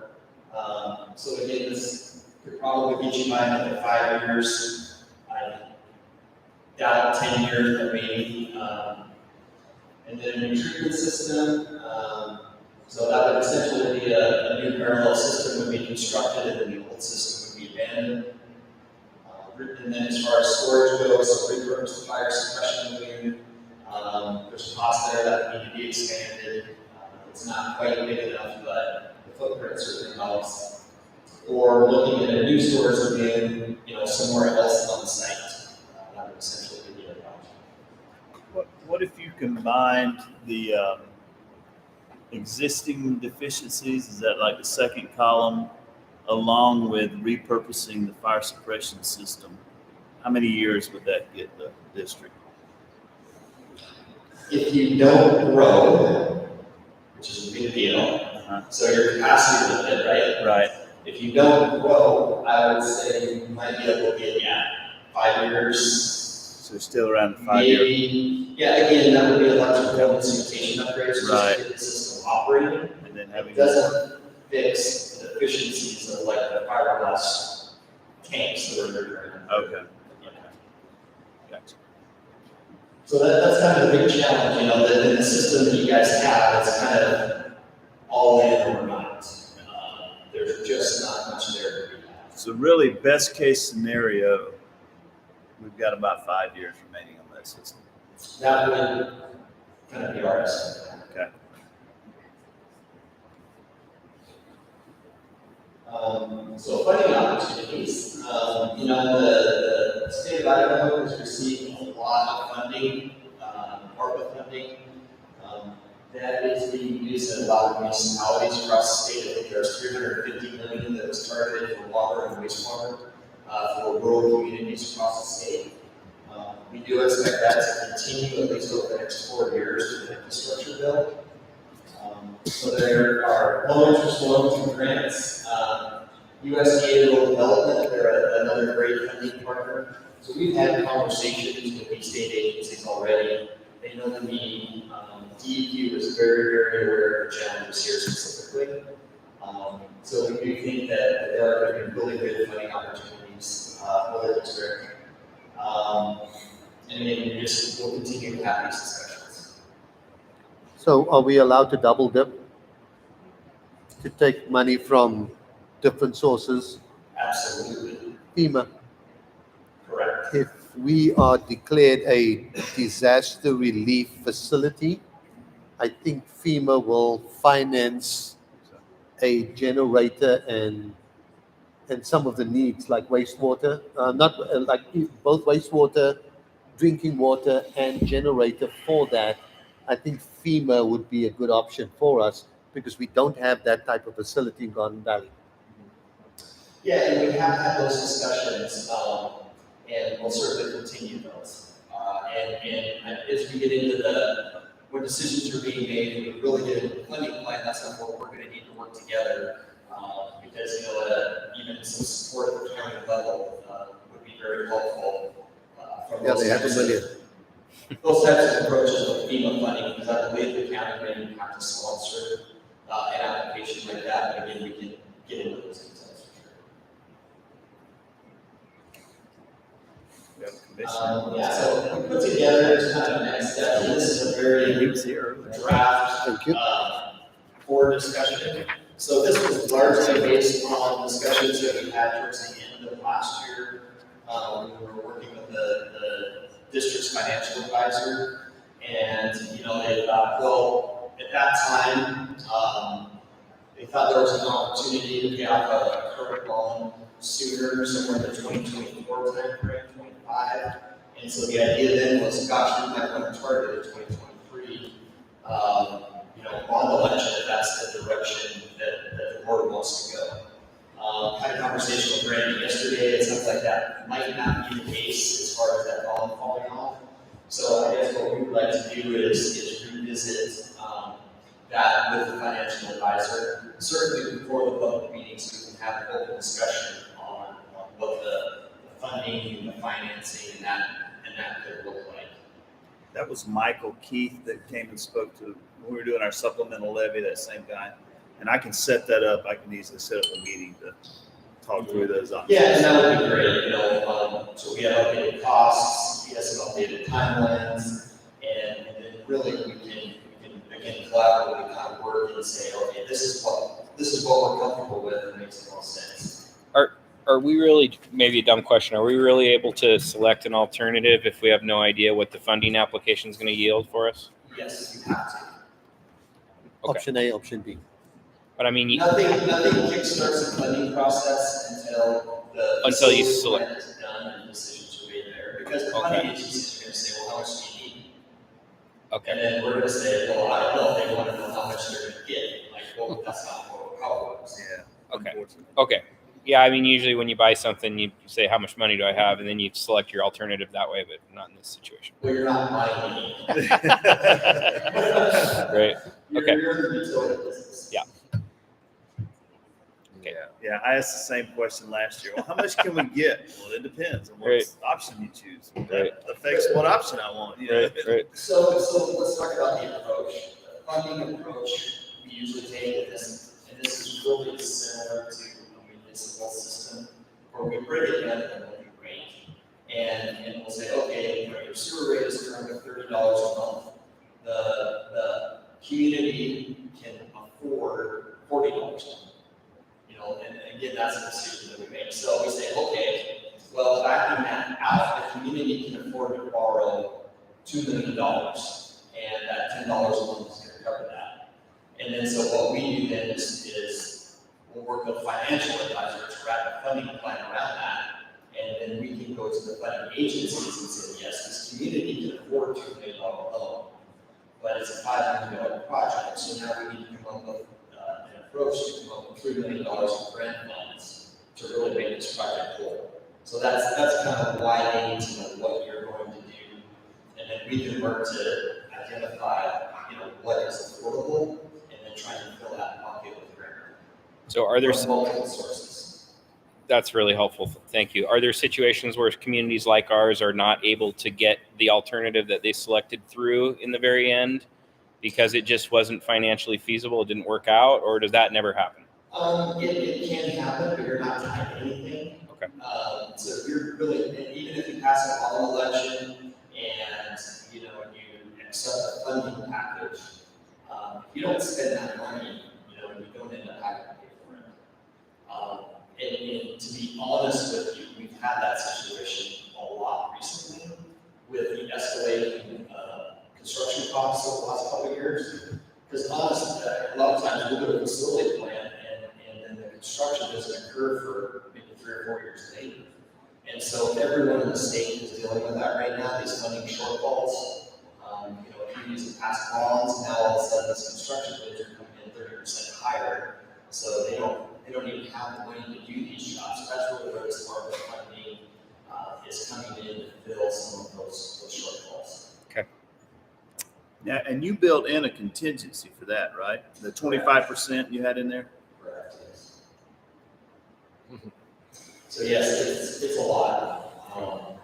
So again, this could probably get you by another 5 years. I doubt 10 years, but maybe. And then a new treatment system. So that would essentially be a new parallel system would be constructed, and then the old system would be abandoned. And then as far as storage goes, so repurpose the fire suppression wing. There's cost there that would need to be expanded. It's not quite big enough, but the footprint certainly helps. Or looking at a new storage wing, somewhere else on the site. That would essentially be the other option. What if you combined the existing deficiencies, is that like the second column, along with repurposing the fire suppression system? How many years would that get the district? If you don't grow, which is a big deal, so your capacity limit, right? Right. If you don't grow, I would say you might be able to get, 5 years. So still around 5 years. Maybe, again, that would be electrical instrumentation upgrades, just Right. to get the system operating. And then It having. doesn't fix the efficiencies of like the fiberglass tanks that are there. Okay. Gotcha. So that's kind of the big challenge, the system that you guys have, it's kind of all in or not. There's just not much there to be had. So really, best case scenario, we've got about 5 years remaining on that system. That would kind of be our estimate. Okay. So funding opportunities, the state of Idaho has received a lot of funding, ARPA funding. That is being used in a lot of municipalities across the state. I think there's $350 million that was targeted for water and wastewater for rural communities across the state. We do expect that to continue at least over the next 4 years with the infrastructure bill. So there are low interest loans and grants. USDA Rural Development, they're another great funding partner. So we've had conversations with these state agencies already. They know the need. DEQ is very, very aware of the challenges here specifically. So we do think that there are going to be really good funding opportunities for the district. And again, we'll continue to have these discussions. So are we allowed to double dip? To take money from different sources? Absolutely. FEMA, Correct. if we are declared a disaster relief facility, I think FEMA will finance a generator and some of the needs like wastewater, both wastewater, drinking water, and generator for that. I think FEMA would be a good option for us because we don't have that type of facility in Garden Valley. Yeah, and we have had those discussions, and we'll certainly continue those. And as we get into when decisions are being made, and we really get into the funding plan, that's not what we're going to need to work together. Because, even some support at the county level would be very helpful. From Yeah, those they have types $1 million. Those types of approaches with FEMA funding, because I believe the county may have to sponsor an application like that, but again, we can get into those details. We have a commission. So we put together just kind of next step. This is a very draft Thank you. for discussion. So this was largely based on discussions that we had towards the end of last year. We were working with the district's financial advisor, and they thought, well, at that time, they thought there was an opportunity to get off a current loan sooner, somewhere in the 2024 timeframe, 25. And so the idea then was, gosh, we might want to target it 2023. On the election, if that's the direction that the board wants to go. Had a conversation with Randy yesterday. It sounds like that might not be the case as far as that bond falling off. So I guess what we would like to do is revisit that with the financial advisor. Certainly before the public meetings, we can have an open discussion on what the funding and the financing and that could look like. That was Michael Keith that came and spoke to, when we were doing our supplemental levy, that same guy. And I can set that up. I can easily set up a meeting to talk through those options. Yeah, and that would be great, so we have updated costs, we have some updated timelines, and then really we can again collaboratively kind of work and say, okay, this is what we're comfortable with and makes the most sense. Are we really, maybe a dumb question, are we really able to select an alternative if we have no idea what the funding application is going to yield for us? Yes, you have to. Okay. Option A, option B. But I mean, Nothing kickstarts the funding process until you facility select. plan is done and decisions are made there, because the funding agencies are going to say, well, how much do you need? okay. And then we're going to say, well, I don't know, they want to know how much they're going to get. Like, well, that's not how it works. Yeah. Okay. Unfortunately. Okay. Yeah, I mean, usually when you buy something, you say, how much money do I have? And then you select your alternative that way, but not in this situation. Well, you're not buying any. Right. Okay. You're in the utility business. Yeah. Yeah. Yeah, I asked the same question last year. Well, how much can we get? Well, it depends on what Right. option you choose. That Right. affects what option I want. You know? Right. So let's talk about the approach. The funding approach we usually take in this, and this is really similar to a municipal system, where we bring it in at a monthly rate. And we'll say, okay, you know, your sewer rate is currently $30 a month. The community can afford $40 a month. You know, and again, that's a decision that we make. So we say, okay, well, backing that out, the community can afford to borrow $2 million, and that $10 a month is going to cover that. And then so what we do then is we'll work with financial advisors to wrap a funding plan around that, and then we can go to the funding agencies and say, yes, this community can afford $2 million loan, but it's a $5 million project, so now we need to come up with an approach to come up with $3 million in grant funds to really make this project whole. So that's kind of why they need to know what you're going to do, and then we can work to identify, you know, what is affordable, and then try to fill that pocket with grant. So are there, From multiple sources. that's really helpful. Thank you. Are there situations where communities like ours are not able to get the alternative that they selected through in the very end because it just wasn't financially feasible, it didn't work out, or does that never happen? It can happen, but you're not tied to anything. Okay. So you're really, and even if you pass a bond election and, you know, you accept a funding package, you don't spend that money, you know, you don't end up having to pay for it. And to be honest with you, we've had that situation a lot recently with the escalating construction costs over the last couple of years. Because honestly, a lot of times we'll do a facility plan and then the construction doesn't occur for maybe 3 or 4 years later. And so everyone in the state is dealing with that right now, these funding shortfalls. You know, communities have passed bonds, now all of a sudden this construction bids are coming in 30% higher. So they don't even have the money to do these jobs. So that's really where this part of the funding is coming in to fill some of those shortfalls. Yeah, and you built in a contingency for that, right? The 25% you had in there? Correct, yes. So yes, it's a lot.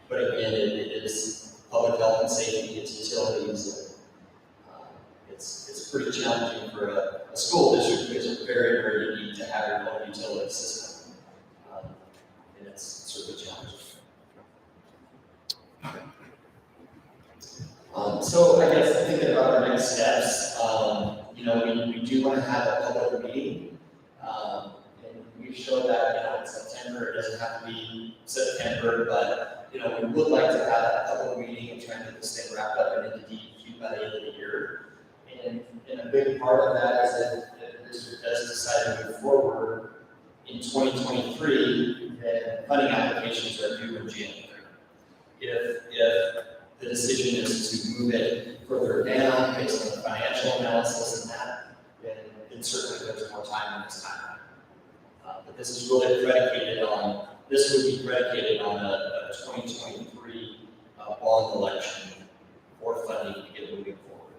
But again, it is public health and safety, it's utilities. And, it's pretty challenging for a school district because it's very, very unique to have your own utility system. And it's certainly challenging. So I guess thinking about our next steps, you know, we do want to have a public meeting. And we've showed that, you know, in September, it doesn't have to be September, but, you know, we would like to have a public meeting and try and get this thing wrapped up and into DEQ by the end of the year. And a big part of that is that if the district does decide to move forward in 2023, then funding applications are due in January. If the decision is to move it further down based on the financial analysis and that, then certainly there's more time in this time. But this is really predicated on, this would be predicated on a 2023 bond election for funding to get moving forward.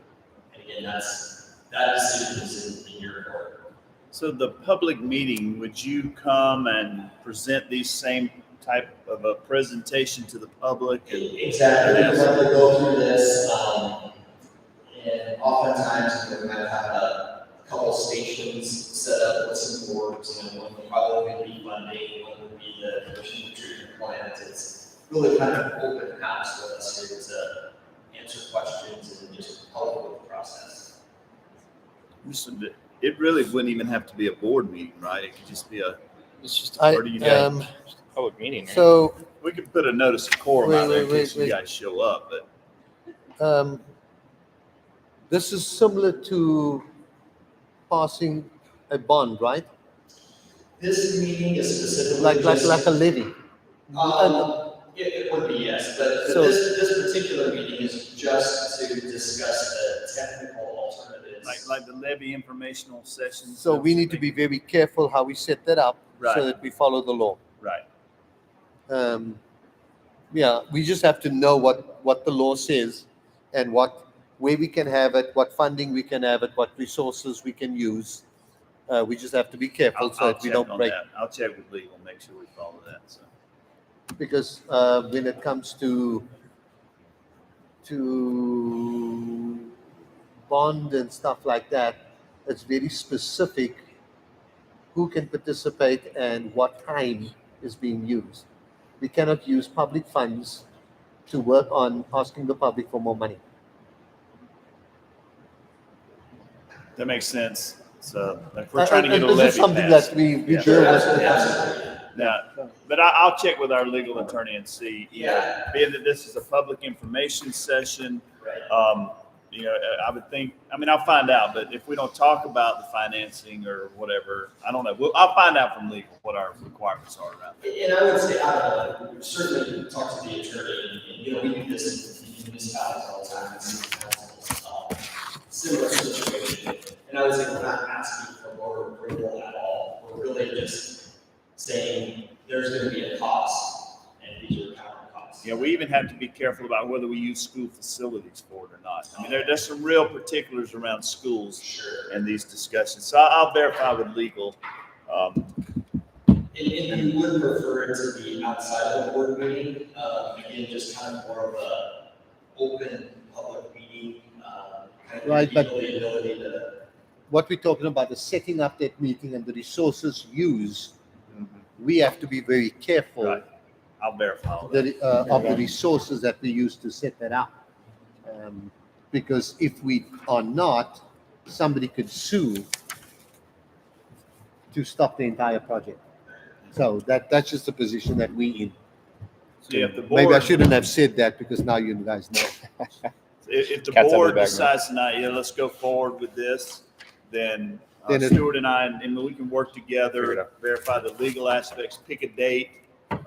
And again, that decision is in your court. So the public meeting, would you come and present these same type of a presentation to the public? Exactly. We want to go through this, and oftentimes we're going to have a couple stations set up with some boards, and one will probably be funding, one will be the pollution treatment plant. It's really kind of open house with us here to answer questions and just help with the process. It really wouldn't even have to be a board meeting, right? It could just be It's just or do you guys- public meeting. Right? So, we could put a notice of quorum out there in case you wait. guys show up, but this is similar to passing a bond, right? This meeting is specifically Like a levy. It would be, yes, but So- this particular meeting is just to discuss the technical alternatives. like the levy informational sessions. So we need to be very careful how we set that up Right. so that we follow the law. Right. Yeah, we just have to know what the law says and where we can have it, what funding we can have it, what resources we can use. We just have to be careful so that we don't break. I'll check with legal, make sure we follow that, so. Because when it comes to bond and stuff like that, it's very specific who can participate and what time is being used. We cannot use public funds to work on asking the public for more money. That makes sense. So if we're trying to get a This levy is something passed. that we Yeah. deal with. Yeah, but I'll check with our legal attorney and see, being that this is a public information session, I would think, I'll find out, but if we don't talk about the financing or whatever, I don't know. I'll find out from legal what our requirements are around that. And I would say, we certainly talk to the attorney, and, we do this in municipalities all the time, and city councils, similar situation. And I would say, we're not asking for board approval at all. We're really just saying there's going to be a cost, and these are counter costs. Yeah, we even have to be careful about whether we use school facilities for it or not. There's some real particulars around schools and these discussions. So I'll verify with legal. And you would prefer it to be outside of the board meeting, again, just kind of more of a open public meeting, Right, but the ability to. what we're talking about is setting up that meeting and the resources used. We have to be very careful. Right. I'll verify all that. Of the resources that we use to set that up. Because if we are not, somebody could sue to stop the entire project. So that's just the position that we in. So if the Maybe I board, shouldn't have said that because now you guys know. if the Cat's out of board the bag, man. decides tonight, let's go forward with this, then Then it- Stuart and I, and we can work Figure it together, out. verify the legal aspects, pick a date,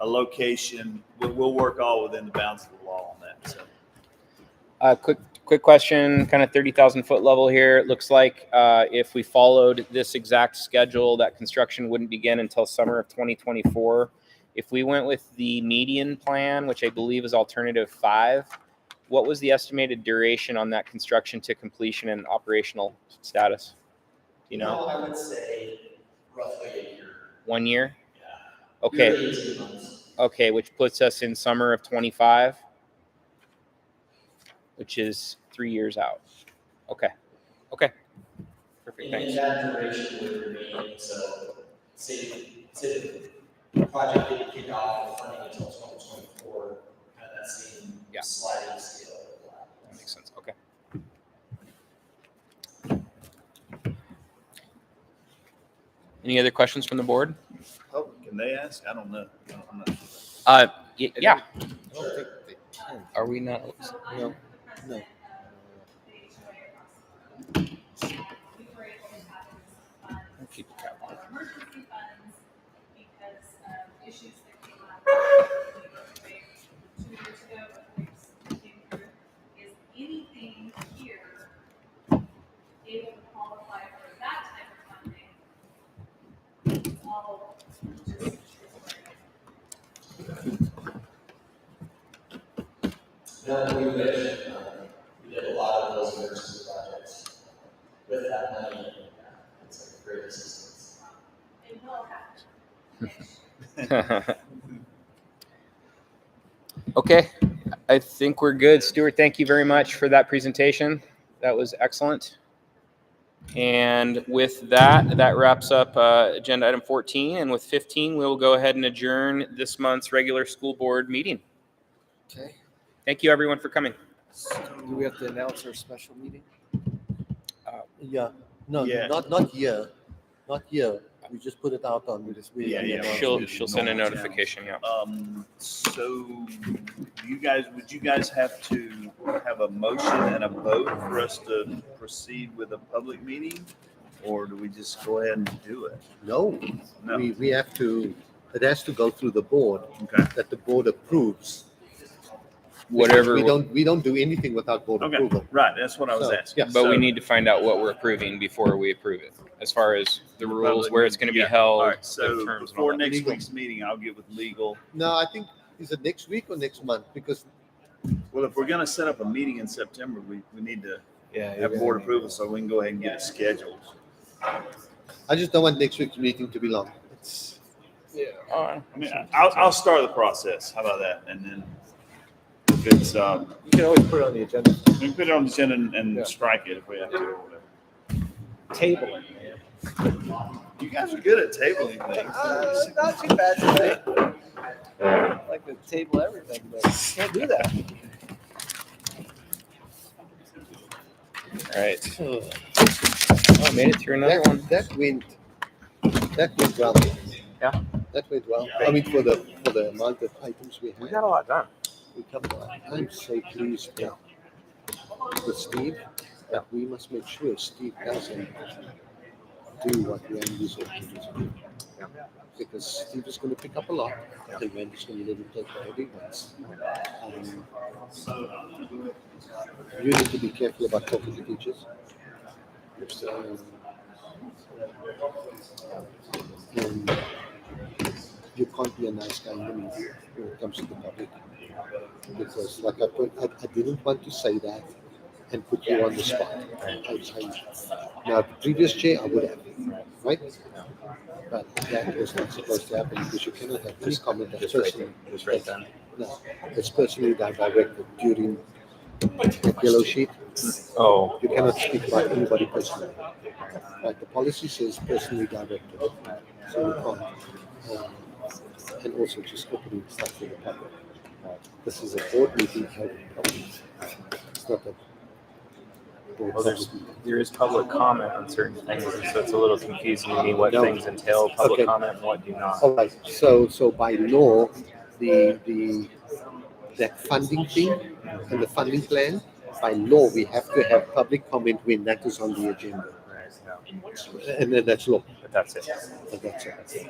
a location. We'll work all within the bounds of the law on that, so. Quick question, kind of 30,000 foot level here. It looks like if we followed this exact schedule, that construction wouldn't begin until summer of 2024. If we went with the median plan, which I believe is alternative 5, what was the estimated duration on that construction to completion and operational status? Do you know? I would say roughly a year. 1 year? Yeah. Okay. Year to 18 months. Okay, which puts us in summer of 25, which is 3 years out. Okay. Perfect, And thanks. that duration would remain, so say the project didn't kick off with funding until 2024, kind of that same Yeah. sliding scale. That makes sense, okay. Any other questions from the board? Oh, can they ask? I don't know. I'm not sure. Yeah. I don't think they can. Are we not? So I No, am the president of the HOA across the board. We were able to tap into some funds Keep the cap on. for emergency funds because of issues that came up 2 years ago, but we came through. Is anything here able to qualify for that type of funding? It's all just. No, we wish, we did a lot of those emergency projects with that money, it's a great assistance. It will happen. Okay, I think we're good. Stuart, thank you very much for that presentation. That was excellent. And with that, that wraps up agenda item 14. And with 15, we'll go ahead and adjourn this month's regular school board meeting. Okay. Thank you, everyone, for coming. So do we have to announce our special meeting? Yeah, no, Yeah. not here, not here. We just put it out on. Yeah. She'll send a notification, yeah. So would you guys have to have a motion and a vote for us to proceed with a public meeting? Or do we just go ahead and do it? No, No. we have to, it has to go through the board, Okay. that the board approves. Whatever, We don't do anything without board Okay, approval. right, that's what I was So, asking. yeah. but we So- need to find out what we're approving before we approve it, as far as the rules, public where it's going to be meeting, yeah. held, All right, the so terms and before all that. next Legal. week's meeting, I'll get with legal. No, I think, is it next week or next month? Because Well, if we're gonna set up a meeting in September, we need to Yeah. have board approval so we can go ahead and get it scheduled. I just don't want next week's meeting to be long. I mean, I'll start the process. How about that? And then if it's, You can always put it on the agenda. we can put it on the agenda and Yeah. strike it if we have to. Or whatever. Table it, man. You guys are good at tabling things. Not too bad today. I like to table everything, but can't do that. All right. Oh, made it through another one. That went well. Yeah. That went well. I mean, for the amount of items we We had, got a lot done. we covered a lot. I'm so pleased with Steve. Yeah. We must make sure Steve doesn't do what Randy's going to do. Yeah. Because Steve is going to pick up a lot, and Randy's going to let him take whatever he wants. You need to be careful about talking to teachers. And you can't be a nice guy in the meeting when it comes to the public. Because, like I didn't want to say that and put you on the spot. Now, the previous chair, I would have, right? But that was not supposed to happen because you cannot have any comment that's personally. Just right then. No, it's personally directed during the yellow sheet. Oh. You cannot speak about anybody personally. Right, the policy says personally directed, so you can't. And also just opening stuff for the public. This is a board meeting held in public. It's not a board Well, public meeting. there is public comment on certain things, so it's a little confusing to me what No. things entail public Okay. comment and what do not. All right, so by law, that funding thing and the funding plan, by law, we have to have public comment when that is on the agenda. And then that's law. But that's it. And that's it.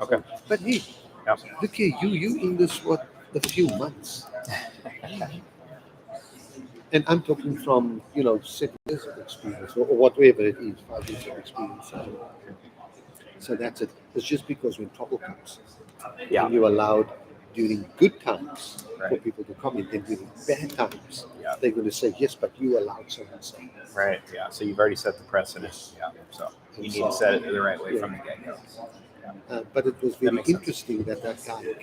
Okay. But hey, Yep. look here, you in this, what, a few months. And I'm talking from, 7 years of experience, or whatever it is, 5 years of experience. So that's it. It's just because when trouble comes, Yeah. and you're allowed during good times for Right. people to comment, and during bad times, Yeah. they're going to say, yes, but you allowed so and so. Right. Yeah. So you've already set the precedent. Yeah. So you need to set it the right way from the get-go. But it was That very makes sense. interesting that guy